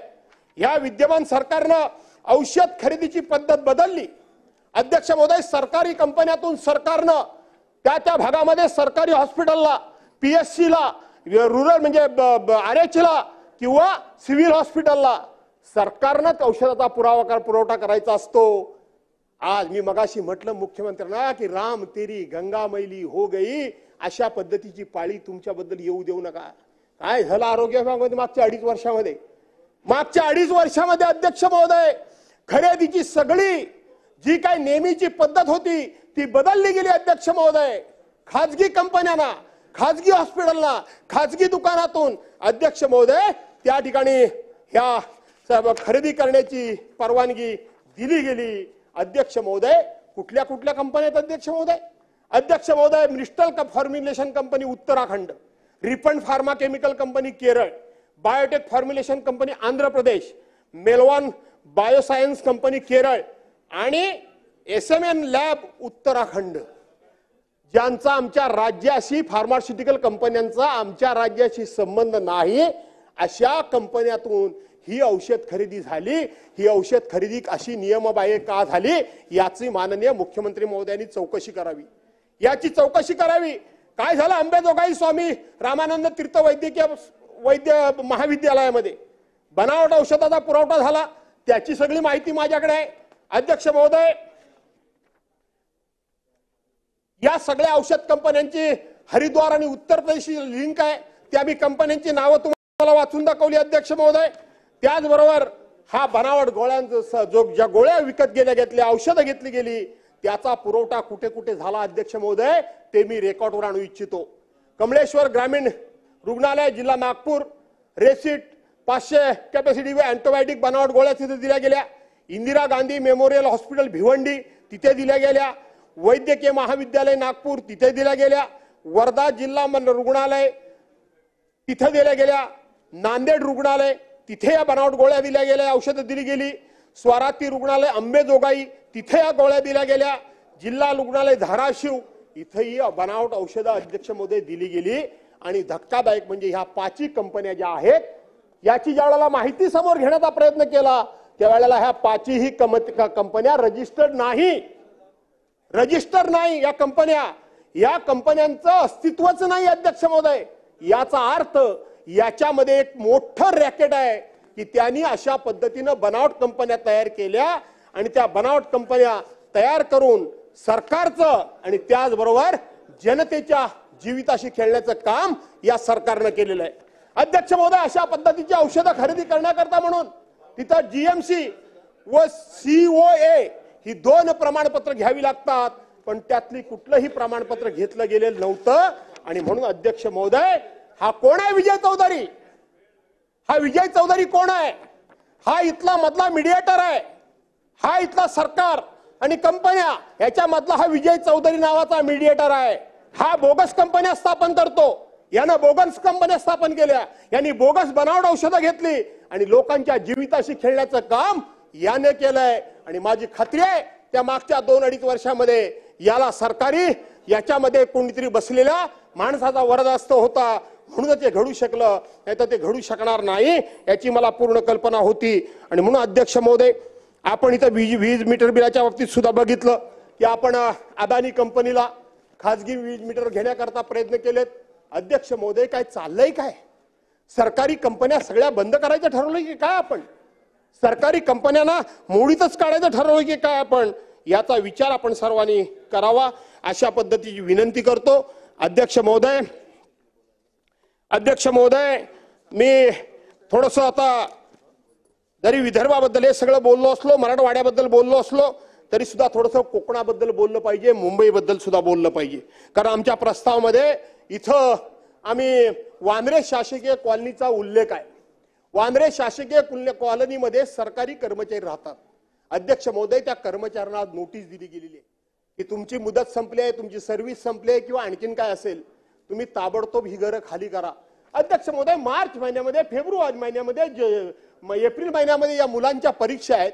या विद्यमान सरकारनं औषध खरेदीची पद्धत बदलली. अध्यक्ष महोदय, सरकारी कंपन्यातून सरकारनं त्या भागामध्ये सरकारी हॉस्पिटलला, PSC ला, रुरल म्हणजे RH ला किंवा सिव्हिल हॉस्पिटलला सरकारनंच औषधाचा पुरवठा करायचा असतो. आज मी मगाशी म्हटलं मुख्यमंत्र्यांना की राम तेरी गंगा मैली हो गई, अशा पद्धतीची पाळी तुमच्याबद्दल येऊ देऊ नका. काय झालं आरोग्य विभागामध्ये मागच्या 2.5 वर्षामध्ये? मागच्या 2.5 वर्षामध्ये अध्यक्ष महोदय, खरेदीची सगळी जी काही नेहमीची पद्धत होती ती बदलली गेली. अध्यक्ष महोदय, खाजगी कंपन्यांना, खाजगी हॉस्पिटलला, खाजगी दुकानातून अध्यक्ष महोदय त्या ठिकाणी ह्या खरेदी करण्याची परवानगी दिली गेली. अध्यक्ष महोदय, कुठल्या कुठल्या कंपन्या आहेत अध्यक्ष महोदय? अध्यक्ष महोदय, Bristol formulation company Uttarakhand, refund pharma chemical company Kerala, biotech formulation company Andhra Pradesh, मेलवान बायोसायन्स कंपनी केरळ आणि SMN लॅब उत्तराखंड, ज्यांचा आमच्या राज्याशी, फार्मास्युटिकल कंपन्यांचा आमच्या राज्याशी संबंध नाही, अशा कंपन्यातून ही औषध खरेदी झाली. ही औषध खरेदी अशी नियमबाह्य का झाली याची माननीय मुख्यमंत्री महोदयांनी चौकशी करावी. याची चौकशी करावी. काय झालं अंबेजोगाई स्वामी रामानंद तीर्थ वैद्य महाविद्यालयामध्ये बनावट औषधाचा पुरवठा झाला, त्याची सगळी माहिती माझ्याकडे आहे. अध्यक्ष महोदय, या सगळ्या औषध कंपन्यांची हरिद्वार आणि उत्तर प्रदेशची लिंक आहे. त्या मी कंपन्यांची नावं तुम्हाला वाचून दाखवली अध्यक्ष महोदय. त्याचबरोबर हा बनावट गोळ्यांचा जो ज्या गोळ्या विकत घेतल्या औषधं घेतली गेली त्याचा पुरवठा कुठे कुठे झाला अध्यक्ष महोदय ते मी रेकॉर्डवर आणू इच्छितो. कमळेश्वर ग्रामीण रुग्णालय जिल्हा नागपूर रेसिट 500 कॅपॅसिटी अँटीबायोटिक बनावट गोळ्या तिथे दिल्या गेल्या. इंदिरा गांधी मेमोरियल हॉस्पिटल भिवंडी तिथे दिल्या गेल्या. वैद्यकीय महाविद्यालय नागपूर तिथे दिल्या गेल्या. वर्धा जिल्हा रुग्णालय तिथे दिल्या गेल्या. नांदेड रुग्णालय तिथे या बनावट गोळ्या दिल्या गेल्या औषधं दिली गेली. स्वराती रुग्णालय अंबेजोगाई तिथे या गोळ्या दिल्या गेल्या. जिल्हा रुग्णालय धाराशिव इथेही बनावट औषधं अध्यक्ष महोदय दिली गेली. आणि धक्कादायक म्हणजे ह्या 5 कंपन्या ज्या आहेत याची ज्या वेळेला माहिती समोर घेण्याचा प्रयत्न केला त्यावेळेला ह्या 5ही कंपन्या रजिस्टर्ड नाही या कंपन्यांचं अस्तित्वच नाही अध्यक्ष महोदय. याचा अर्थ याच्यामध्ये एक मोठं रॅकेट आहे की त्यांनी अशा पद्धतीनं बनावट कंपन्या तयार केल्या आणि त्या बनावट कंपन्या तयार करून सरकारचं आणि त्याचबरोबर जनतेच्या जीविताशी खेळण्याचं काम या सरकारनं केलेलं आहे. अध्यक्ष महोदय अशा पद्धतीची औषधं खरेदी करण्याकरता म्हणून तिथं जीएमसी व COA ही 2 प्रमाणपत्र घ्यावी लागतात पण त्यातली कुठलंही प्रमाणपत्र घेतलं गेलेलं नव्हतं. आणि म्हणून अध्यक्ष महोदय हा कोण आहे विजय चौधरी? हा विजय चौधरी कोण आहे? हा इथला मधला मीडिएटर आहे. हा इथला सरकार आणि कंपन्या याच्या मधला हा विजय चौधरी नावाचा मीडिएटर आहे. हा बोगस कंपन्या स्थापन करतो. यानं बोगस कंपन्या स्थापन केल्या. यांनी बोगस बनावट औषधं घेतली आणि लोकांच्या जीविताशी खेळण्याचं काम याने केलंय. आणि माझी खात्री आहे त्या मागच्या 2-2.5 वर्षामध्ये याला सरकारी याच्यामध्ये कोणीतरी बसलेल्या माणसाचा वरदहस्त होता म्हणून ते घडू शकलं नाही तर ते घडू शकणार नाही याची मला पूर्ण कल्पना होती. आणि म्हणून अध्यक्ष महोदय आपण इथं वीज मीटर बिलाच्या बाबतीत सुद्धा बघितलं की आपण अदानी कंपनीला खासगी वीज मीटर घेण्याकरता प्रयत्न केलेत. अध्यक्ष महोदय काय चाललंय काय? सरकारी कंपन्या सगळ्या बंद करायचं ठरवलंय की काय आपण? सरकारी कंपन्यांना मोडीतच काढायचं ठरवलंय की काय आपण? याचा विचार आपण सर्वांनी करावा अशा पद्धतीची विनंती करतो. अध्यक्ष महोदय मी थोडंसं आता जरी विदर्भाबद्दल हे सगळं बोललो असलो मराठवाड्याबद्दल बोललो असलो तरी सुद्धा थोडंसं कोकणाबद्दल बोललं पाहिजे मुंबईबद्दल सुद्धा बोललं पाहिजे. कारण आमच्या प्रस्तावामध्ये इथं आम्ही वांद्रे शासकीय कॉलनीचा उल्लेख आहे. वांद्रे शासकीय कॉलनीमध्ये सरकारी कर्मचारी राहतात. अध्यक्ष महोदय त्या कर्मचाऱ्यांना नोटीस दिली गेलेली आहे की तुमची मुदत संपली आहे तुमची सर्व्हिस संपली आहे किंवा आणखीन काय असेल तुम्ही ताबडतोब ही घरं खाली करा. अध्यक्ष महोदय मार्च महिन्यामध्ये फेब्रुवारी महिन्यामध्ये एप्रिल महिन्यामध्ये या मुलांच्या परीक्षा आहेत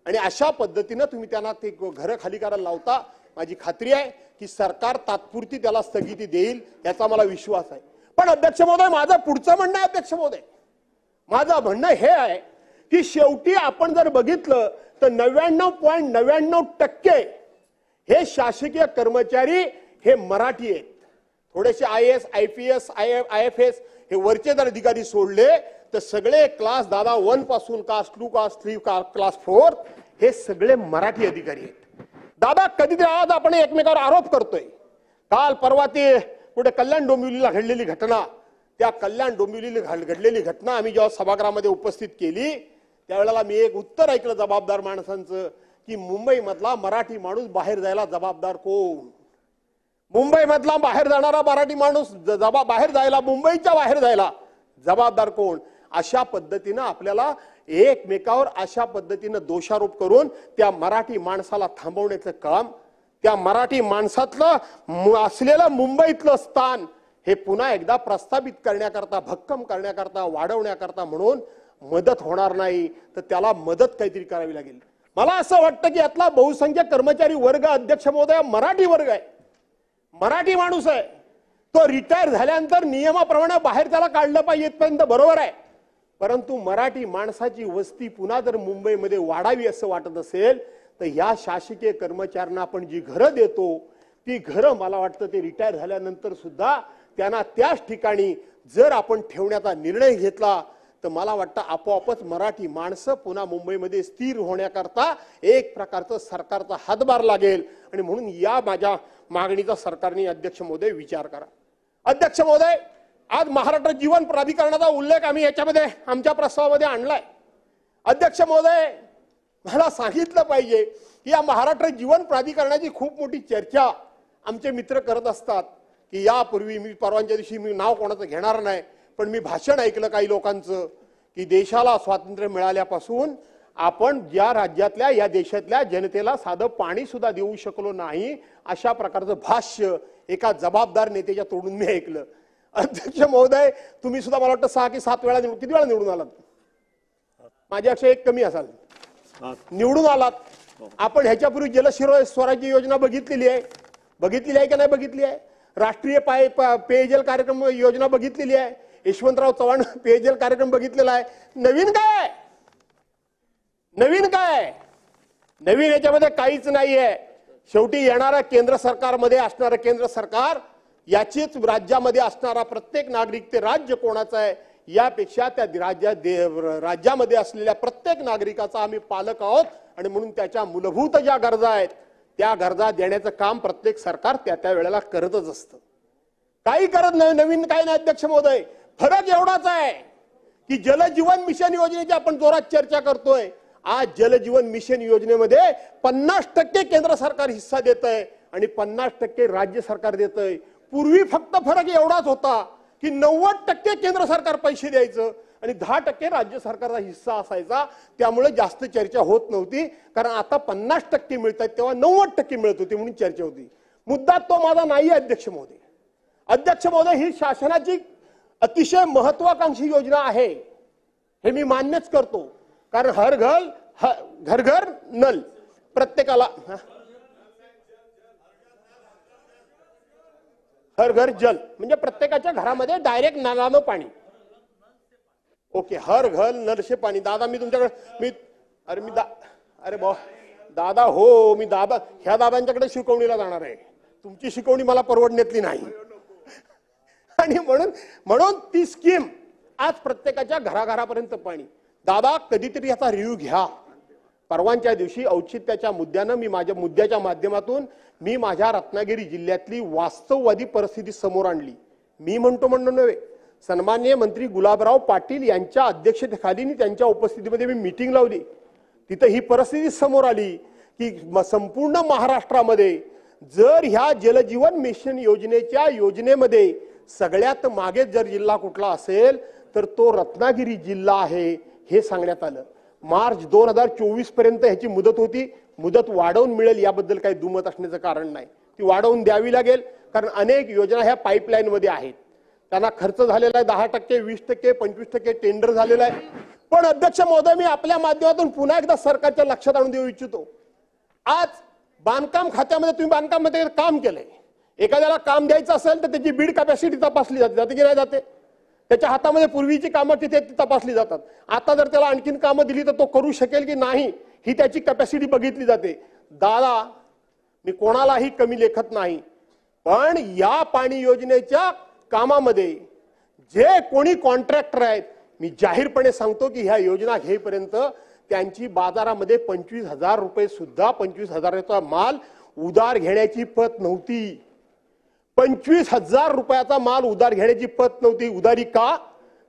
आणि अशा पद्धतीनं तुम्ही त्यांना ते घरं खाली करायला लावता. माझी खात्री आहे की सरकार तात्पुरती त्याला स्थगिती देईल याचा मला विश्वास आहे. पण अध्यक्ष महोदय माझं पुढचं म्हणणं आहे अध्यक्ष महोदय माझं म्हणणं हे आहे की शेवटी आपण जर बघितलं तर 99.99% हे शासकीय कर्मचारी हे मराठी आहेत. थोडेसे IAS IPS IFS हे वरचे जर अधिकारी सोडले तर सगळे क्लास दादा 1 पासून क्लास 2 क्लास 3 क्लास 4 हे सगळे मराठी अधिकारी आहेत. दादा कधीतरी आज आपण एकमेकावर आरोप करतोय. काल परवा ते कुठे कल्याण डोंबिवलीला घडलेली घटना त्या कल्याण डोंबिवलीला घडलेली घटना आम्ही जेव्हा सभागृहामध्ये उपस्थित केली त्यावेळेला मी एक उत्तर ऐकलं जबाबदार माणसांचं की मुंबई मधला मराठी माणूस बाहेर जायला जबाबदार कोण? मुंबई मधला बाहेर जाणारा मराठी माणूस बाहेर जायला मुंबईच्या बाहेर जायला जबाबदार कोण? अशा पद्धतीनं आपल्याला एकमेकावर अशा पद्धतीनं दोषारोप करून त्या मराठी माणसाला थांबवण्याचं काम त्या मराठी माणसातलं असलेलं मुंबईतलं स्थान हे पुन्हा एकदा प्रस्थापित करण्याकरता भक्कम करण्याकरता वाढवण्याकरता म्हणून मदत होणार नाही तर त्याला मदत काहीतरी करावी लागेल. मला असं वाटतं की यातला बहुसंख्य कर्मचारी वर्ग अध्यक्ष महोदय मराठी वर्ग आहे मराठी माणूस आहे. तो रिटायर झाल्यानंतर नियमाप्रमाणे बाहेर त्याला काढलं पाहिजे इथपर्यंत बरोबर आहे. परंतु मराठी माणसाची वस्ती पुन्हा जर मुंबईमध्ये वाढावी असं वाटत असेल तर या शासकीय कर्मचाऱ्यांना आपण जी घरं देतो ती घरं मला वाटतं ते रिटायर झाल्यानंतर सुद्धा त्यांना त्याच ठिकाणी जर आपण ठेवण्याचा निर्णय घेतला तर मला वाटतं आपोआपच मराठी माणसं पुन्हा मुंबईमध्ये स्थिर होण्याकरता एक प्रकारचं सरकारचा हातभार लागेल. आणि म्हणून या माझ्या मागणीचा सरकारने अध्यक्ष महोदय विचार करा. अध्यक्ष महोदय आज महाराष्ट्र जीवन प्राधिकरणाचा उल्लेख आम्ही याच्यामध्ये आमच्या प्रस्तावामध्ये आणलाय. अध्यक्ष महोदय, मला सांगितलं पाहिजे की या महाराष्ट्र जीवन प्राधिकरणाची खूप मोठी चर्चा आमचे मित्र करत असतात की यापूर्वी मी परवाच्या दिवशी मी नाव कोणाचं घेणार नाही, पण मी भाषण ऐकलं काही लोकांचं की देशाला स्वातंत्र्य मिळाल्यापासून आपण ज्या राज्यातल्या या देशातल्या जनतेला साधं पाणी सुद्धा देऊ शकलो नाही, अशा प्रकारचं भाष्य एका जबाबदार नेत्याच्या तोडून मी ऐकलं. अध्यक्ष महोदय, तुम्ही सुद्धा मला वाटतं 6 की 7 वेळा किती वेळा निवडून आलात? माझ्यापेक्षा एक कमी असाल. निवडून आलात. आपण ह्याच्यापूर्वी स्वराज्य योजना बघितलेली आहे की नाही बघितली आहे? राष्ट्रीय पेयजल कार्यक्रम योजना बघितलेली आहे. यशवंतराव चव्हाण पेयजल कार्यक्रम बघितलेला आहे. नवीन काय? नवीन याच्यामध्ये काहीच नाहीये. शेवटी येणाऱ्या केंद्र सरकारमध्ये असणारं केंद्र सरकार, याचीच राज्यामध्ये असणारा प्रत्येक नागरिक ते राज्य कोणाचं आहे यापेक्षा त्या राज्यामध्ये असलेल्या प्रत्येक नागरिकाचा आम्ही पालक आहोत आणि म्हणून त्याच्या मूलभूत ज्या गरजा आहेत त्या गरजा देण्याचं काम प्रत्येक सरकार त्या वेळेला करतच असतं. काही करत नाही. नवीन काही नाही अध्यक्ष महोदय. फरक एवढाच आहे की जलजीवन मिशन योजनेची आपण जोरात चर्चा करतोय. आज जलजीवन मिशन योजनेमध्ये 50% केंद्र सरकार हिस्सा देत आहे आणि 50% राज्य सरकार देत आहे. पूर्वी फक्त फरक एवढाच होता की 90% केंद्र सरकार पैसे द्यायचं आणि 10% राज्य सरकारचा हिस्सा असायचा. त्यामुळे जास्त चर्चा होत नव्हती, कारण आता 50% मिळतात तेव्हा 90% मिळत होती म्हणून चर्चा होती. मुद्दा तो माझा नाही अध्यक्ष महोदय. अध्यक्ष महोदय, ही शासनाची अतिशय महत्वाकांक्षी योजना आहे हे मी मान्यच करतो, कारण घर घर नल प्रत्येकाला, हर घर जल म्हणजे प्रत्येकाच्या घरामध्ये डायरेक्ट नळानं पाणी. ओके, हर घर नल से पाणी. दादा मी तुमच्याकडे अरे दादा हो, मी ह्या दादांच्याकडे शिकवणीला जाणार आहे. तुमची शिकवणी मला परवडण्यातली नाही आणि म्हणून ती स्कीम आज प्रत्येकाच्या घराघरापर्यंत पाणी. दादा कधीतरी याचा रिव्ह्यू घ्या. परवांच्या दिवशी औचित्याच्या मुद्द्यानं मी माझ्या मुद्द्याच्या माध्यमातून मी माझ्या रत्नागिरी जिल्ह्यातली वास्तववादी परिस्थिती समोर आणली. मी म्हणतो नव्हे, सन्माननीय मंत्री गुलाबराव पाटील यांच्या अध्यक्षतेखाली त्यांच्या उपस्थितीमध्ये मी मीटिंग लावली. तिथे ही परिस्थिती समोर आली की संपूर्ण महाराष्ट्रामध्ये जर ह्या जलजीवन मिशन योजनेच्या योजनेमध्ये सगळ्यात मागे जर जिल्हा कुठला असेल तर तो रत्नागिरी जिल्हा आहे हे सांगण्यात आलं. मार्च 2024 पर्यंत ह्याची मुदत होती. मुदत वाढवून मिळेल याबद्दल काही दुमत असण्याचं कारण नाही. ती वाढवून द्यावी लागेल, कारण अनेक योजना ह्या पाईपलाईन मध्ये आहेत. त्यांना खर्च झालेला आहे 10%, 20%, 25% टेंडर झालेला आहे. पण अध्यक्ष महोदय, मी आपल्या माध्यमातून पुन्हा एकदा सरकारच्या लक्षात आणून देऊ इच्छितो. आज बांधकाम खात्यामध्ये तुम्ही बांधकामामध्ये काम केलंय. एखाद्याला काम द्यायचं असेल तर त्याची बीड कॅपॅसिटी तपासली जाते की नाही जाते? त्याच्या हातामध्ये पूर्वीची कामं तिथे तपासली जातात. आता जर त्याला आणखीन कामं दिली तर तो करू शकेल की नाही ही त्याची कॅपॅसिटी बघितली जाते. दादा, मी कोणालाही कमी लेखत नाही, पण या पाणी योजनेच्या कामामध्ये जे कोणी कॉन्ट्रॅक्टर आहेत, मी जाहीरपणे सांगतो की ह्या योजना घेईपर्यंत त्यांची बाजारामध्ये 25,000 रुपये सुद्धा 25,000चा माल उधार घेण्याची पत नव्हती. 25,000 रुपयाचा माल उधार घेण्याची पत नव्हती. उधारी का?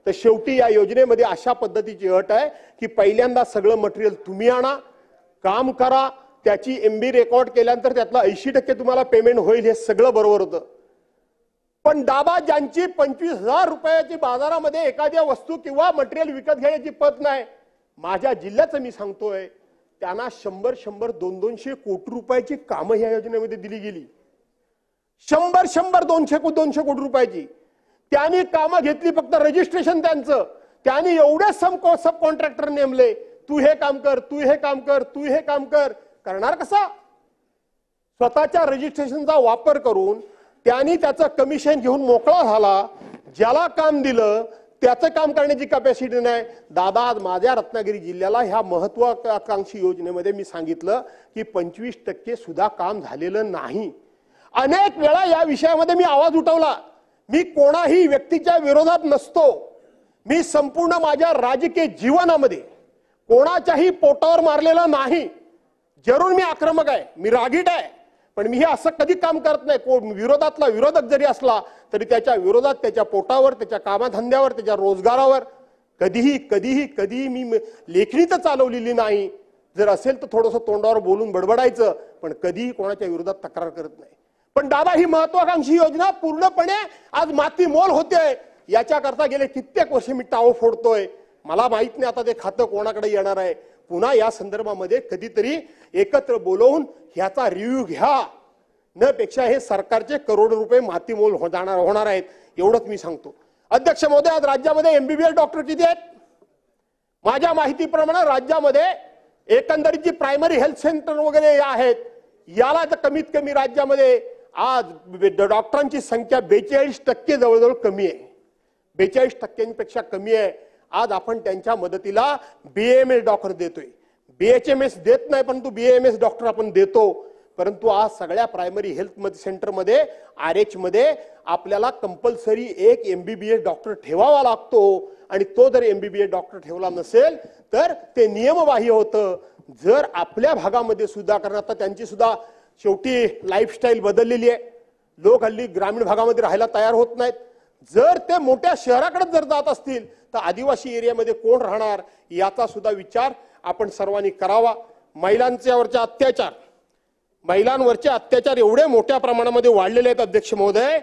तर शेवटी या योजनेमध्ये अशा पद्धतीची अट आहे की पहिल्यांदा सगळं मटेरियल तुम्ही आणा, काम करा, त्याची MB रेकॉर्ड केल्यानंतर त्यातला 80% तुम्हाला पेमेंट होईल. हे सगळं बरोबर होतं. पण दादा, ज्यांची 25,000 रुपयाची बाजारामध्ये एखाद्या वस्तू किंवा मटेरियल विकत घेण्याची पत नाही, माझ्या जिल्ह्याचं मी सांगतोय, त्यांना 100-100, 200 कोटी रुपयाची कामं ह्या योजनेमध्ये दिली गेली. 100-100, 200 कोटी रुपयाची त्यांनी कामं घेतली. फक्त रजिस्ट्रेशन त्यांचं. त्यांनी एवढे सब कॉन्ट्रॅक्टर नेमले, तू हे काम कर, तू हे काम कर, तू हे काम कर. करणार कसा? स्वतःच्या रजिस्ट्रेशनचा वापर करून त्यांनी त्याचं कमिशन घेऊन मोकळा झाला. ज्याला काम दिलं त्याचं काम करण्याची कॅपॅसिटी नाही. दादा, आज माझ्या रत्नागिरी जिल्ह्याला ह्या महत्वाकांक्षी योजनेमध्ये मी सांगितलं की 25% सुद्धा काम झालेलं नाही. अनेक वेळा या विषयामध्ये मी आवाज उठवला. मी कोणाही व्यक्तीच्या विरोधात नसतो. मी संपूर्ण माझ्या राजकीय जीवनामध्ये कोणाच्याही पोटावर मारलेलं नाही. जरूर मी आक्रमक आहे, मी रागीट आहे, पण मी हे असं कधी काम करत नाही. विरोधातला विरोधक जरी असला तरी त्याच्या विरोधात, त्याच्या पोटावर, त्याच्या कामाधंद्यावर, त्याच्या रोजगारावर कधीही मी लेखणी तर चालवलेली नाही. जर असेल तर थोडंसं तोंडावर बोलून बडबडायचं, पण कधीही कोणाच्या विरोधात तक्रार करत नाही. पण दादा, ही महत्वाकांक्षी योजना पूर्णपणे आज माती मोल होते. याच्याकरता गेले कित्येक वर्ष मी टाळो फोडतोय. मला माहित नाही आता ते खातं कोणाकडे येणार आहे. पुन्हा या संदर्भामध्ये कधीतरी एकत्र बोलवून ह्याचा रिव्ह्यू घ्या. न पेक्षा हे सरकारचे करोड रुपये मातीमोल होणार आहेत, एवढंच मी सांगतो. अध्यक्ष महोदय, आज राज्यामध्ये MBBS डॉक्टर किती आहेत? माझ्या माहितीप्रमाणे राज्यामध्ये एकंदरीत जी प्रायमरी हेल्थ सेंटर वगैरे आहेत, याला तर कमीत कमी राज्यामध्ये आज डॉक्टरांची संख्या 42% जवळजवळ कमी आहे. 42%पेक्षा कमी आहे. आज आपण त्यांच्या मदतीला BAMS डॉक्टर देतोय. BHMS देत नाही, परंतु BAMS डॉक्टर आपण देतो. परंतु आज सगळ्या प्रायमरी हेल्थ सेंटरमध्ये RH मध्ये आपल्याला कंपल्सरी एक MBBS डॉक्टर ठेवावा लागतो. आणि तो जर MBBS डॉक्टर ठेवला नसेल तर ते नियमबाह्य होतं. जर आपल्या भागामध्ये सुद्धा, कारण आता त्यांची सुद्धा शेवटी लाईफस्टाईल बदललेली आहे. लोक हल्ली ग्रामीण भागामध्ये राहायला तयार होत नाहीत. जर ते मोठ्या शहराकडे जर जात असतील तर आदिवासी एरियामध्ये कोण राहणार, याचा सुद्धा विचार आपण सर्वांनी करावा. महिलांवरचे अत्याचार एवढे मोठ्या प्रमाणामध्ये वाढलेले आहेत अध्यक्ष महोदय.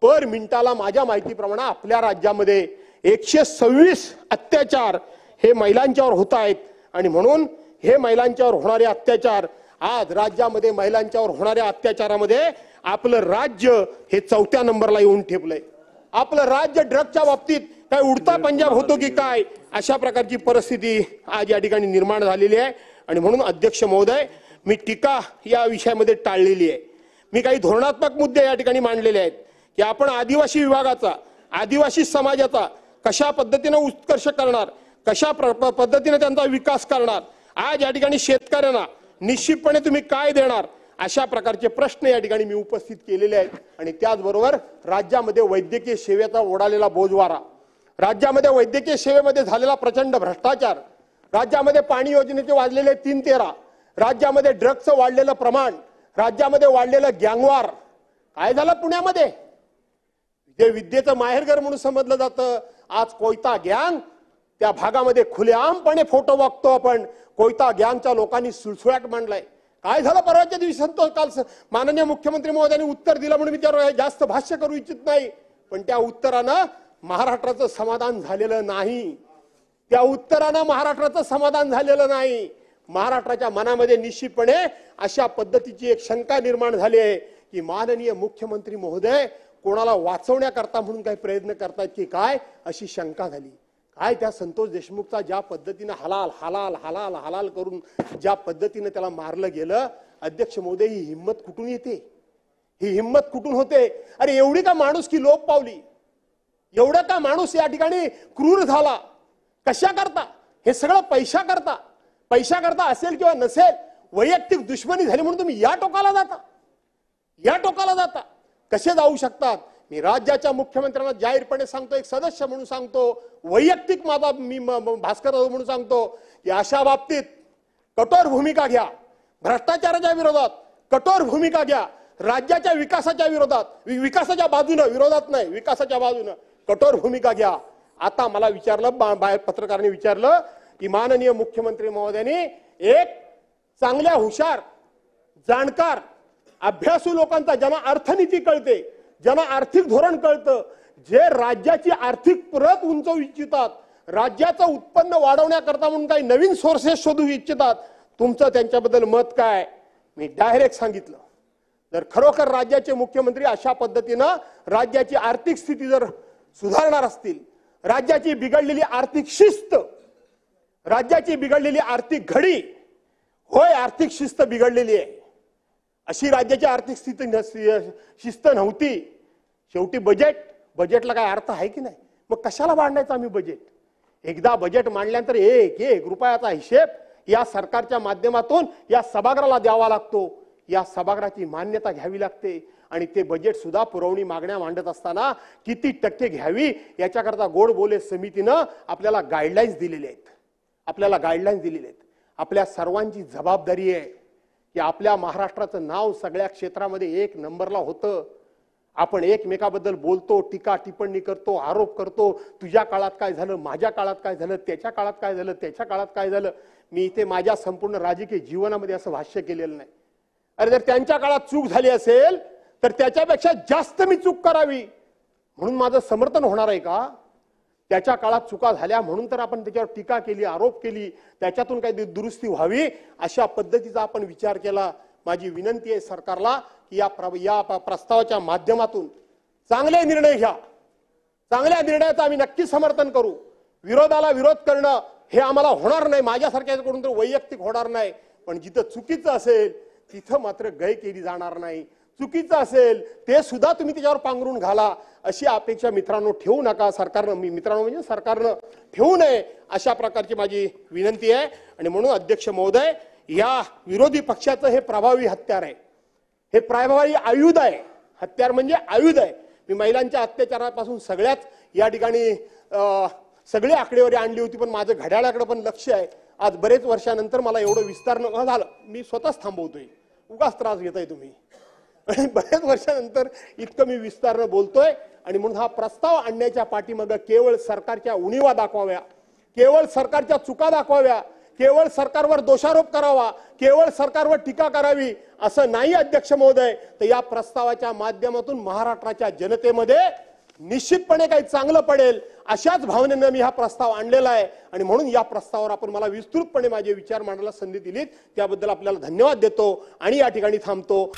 पर मिनिटाला माझ्या माहितीप्रमाणे आपल्या राज्यामध्ये 126 अत्याचार हे महिलांच्यावर होत आहेत. आणि म्हणून हे महिलांच्यावर होणारे अत्याचार, आज राज्यामध्ये महिलांच्यावर होणाऱ्या अत्याचारामध्ये आपलं राज्य हे 4थ्या नंबरला येऊन ठेपलंय. आपलं राज्य ड्रगच्या बाबतीत काय उडता पंजाब होतो की काय, अशा प्रकारची परिस्थिती आज या ठिकाणी निर्माण झालेली आहे. आणि म्हणून अध्यक्ष महोदय, मी टीका या विषयामध्ये टाळलेली आहे. मी काही धोरणात्मक मुद्दे या ठिकाणी मांडलेले आहेत की आपण आदिवासी विभागाचा, आदिवासी समाजाचा कशा पद्धतीने उत्कर्ष करणार, कशा पद्धतीने त्यांचा विकास करणार. आज या ठिकाणी शेतकऱ्यांना निश्चितपणे तुम्ही काय देणार, अशा प्रकारचे प्रश्न या ठिकाणी मी उपस्थित केलेले आहेत. आणि त्याचबरोबर राज्यामध्ये वैद्यकीय सेवेचा ओढालेला बोजवारा, राज्यामध्ये वैद्यकीय सेवेमध्ये झालेला प्रचंड भ्रष्टाचार, राज्यामध्ये पाणी योजनेचे वाढलेले 3-13, राज्यामध्ये ड्रग्जचं वाढलेलं प्रमाण, राज्यामध्ये वाढलेलं गँगवार. काय झालं पुण्यामध्ये, जे विद्येचं माहेरघर म्हणून समजलं जातं, आज कोयता गँग त्या भागामध्ये खुलेआमपणे फोटो बघतो आपण. कोयता गँगच्या लोकांनी सुळसुळाट मांडलाय. काय झालं परवाच्या दिवशी संतोष, काल माननीय मुख्यमंत्री महोदयांनी उत्तर दिलं म्हणून मी त्यावर जास्त भाष्य करू इच्छित नाही. पण त्या उत्तरानं महाराष्ट्राचं समाधान झालेलं नाही. त्या उत्तरानं महाराष्ट्राचं समाधान झालेलं नाही. महाराष्ट्राच्या मनामध्ये निश्चितपणे अशा पद्धतीची एक शंका निर्माण झाली आहे की माननीय मुख्यमंत्री महोदय कोणाला वाचवण्याकरता म्हणून काही प्रयत्न करतात की काय, अशी शंका झाली. काय त्या संतोष देशमुखचा ज्या पद्धतीने हलाल हलाल हलाल हलाल करून ज्या पद्धतीने त्याला मारलं गेलं, अध्यक्ष महोदय, ही हिंमत कुठून येते, ही हिंमत कुठून होते? अरे एवढी का माणूस की लोप पावली, एवढा का माणूस या ठिकाणी क्रूर झाला, कशा करता? हे सगळं पैसा करता. पैसा करता असेल किंवा नसेल, वैयक्तिक दुश्मनी झाली म्हणून तुम्ही या टोकाला जाता, या टोकाला जाता. कसे जाऊ शकतात? मी राज्याच्या मुख्यमंत्र्यांना जाहीरपणे सांगतो, एक सदस्य म्हणून सांगतो, वैयक्तिक माझा मी भास्कर म्हणून सांगतो की अशा बाबतीत कठोर भूमिका घ्या. भ्रष्टाचाराच्या विरोधात कठोर भूमिका घ्या. राज्याच्या विकासाच्या विरोधात, विकासाच्या बाजूने, विरोधात नाही, विकासाच्या बाजूने कठोर भूमिका घ्या. आता मला विचारलं, बाहेर पत्रकारांनी विचारलं की माननीय मुख्यमंत्री महोदयांनी एक चांगल्या हुशार, जाणकार, अभ्यासू लोकांचा, ज्यांना अर्थनीती कळते, ज्यांना आर्थिक धोरण कळतं, जे राज्याची आर्थिक प्रत उंचवू इच्छितात, राज्याचं उत्पन्न वाढवण्याकरता म्हणून काही नवीन सोर्सेस शोधू इच्छितात, तुमचं त्यांच्याबद्दल मत काय? मी डायरेक्ट सांगितलं, जर खरोखर राज्याचे मुख्यमंत्री अशा पद्धतीनं राज्याची आर्थिक स्थिती जर सुधारणार असतील, राज्याची बिघडलेली आर्थिक शिस्त, राज्याची बिघडलेली आर्थिक घडी, होय आर्थिक शिस्त बिघडलेली आहे, अशी राज्याची आर्थिक शिस्त नव्हती. शेवटी बजेटला काय अर्थ आहे की नाही? मग कशाला मांडायचं आम्ही बजेट? एकदा बजेट मांडल्यानंतर एक एक रुपयाचा हिशेब या सरकारच्या माध्यमातून या सभागृहाला द्यावा लागतो. या सभागृहाची मान्यता घ्यावी लागते. आणि ते बजेट सुद्धा पुरवणी मागण्या मांडत असताना किती टक्के घ्यावी याच्याकरता गोड बोले समितीनं आपल्याला गाईडलाईन्स दिलेले आहेत. आपल्याला गाईडलाईन्स दिलेले आहेत. आपल्या सर्वांची जबाबदारी आहे की आपल्या महाराष्ट्राचं नाव सगळ्या क्षेत्रामध्ये 1 नंबरला होतं. आपण एकमेकाबद्दल बोलतो, टीका टिप्पणी करतो, आरोप करतो, तुझ्या काळात काय झालं, माझ्या काळात काय झालं, त्याच्या काळात काय झालं, त्याच्या काळात काय झालं. मी इथे माझ्या संपूर्ण राजकीय जीवनामध्ये असं भाष्य केलेलं नाही. अरे जर त्यांच्या काळात चूक झाली असेल तर त्याच्यापेक्षा जास्त मी चूक करावी म्हणून माझं समर्थन होणार आहे का? त्याच्या काळात चुका झाल्या म्हणून तर आपण त्याच्यावर टीका केली, आरोप केली, त्याच्यातून काही दुरुस्ती व्हावी अशा पद्धतीचा आपण विचार केला. माझी विनंती आहे सरकारला की या प्रस्तावाच्या माध्यमातून चांगले निर्णय घ्या. चांगल्या निर्णयाचं आम्ही नक्की समर्थन करू. विरोधाला विरोध करणं हे आम्हाला होणार नाही, माझ्यासारख्याकडून तर वैयक्तिक होणार नाही. पण जिथं चुकीचं असेल तिथं मात्र गय केली जाणार नाही. चुकीचं असेल ते सुद्धा तुम्ही त्याच्यावर पांघरून घाला अशी अपेक्षा मित्रांनो ठेवू नका. सरकारनं मित्रांनो म्हणजे सरकारनं ठेवू नये अशा प्रकारची माझी विनंती आहे. आणि म्हणून अध्यक्ष महोदय, या विरोधी पक्षाचं हे प्रभावी हत्यार आहे, हे प्रभावी आयुध आहे. हत्यार म्हणजे आयुध आहे. मी महिलांच्या अत्याचारापासून सगळ्याच या ठिकाणी सगळी आकडेवारी आणली होती, पण माझं घड्याळाकडे पण लक्ष आहे. आज बरेच वर्षानंतर मला एवढं विस्तारणं झालं, मी स्वतःच थांबवतोय, उगाच त्रास घेताय तुम्ही. आणि बऱ्याच वर्षानंतर इतकं मी विस्तारणं बोलतोय. आणि म्हणून हा प्रस्ताव आणण्याच्या पाठीमागं केवळ सरकारच्या उणीवा दाखवाव्या, केवळ सरकारच्या चुका दाखवाव्या, केवळ सरकारवर दोषारोप करावा, केवळ सरकारवर टीका करावी असं नाही अध्यक्ष महोदय. तर या प्रस्तावाच्या माध्यमातून महाराष्ट्राच्या जनतेमध्ये निश्चितपणे काही चांगलं पडेल अशाच भावनेनं मी हा प्रस्ताव आणलेला आहे. आणि म्हणून या प्रस्तावावर आपण मला विस्तृतपणे माझे विचार मांडायला संधी दिलीत त्याबद्दल आपल्याला धन्यवाद देतो आणि या ठिकाणी थांबतो.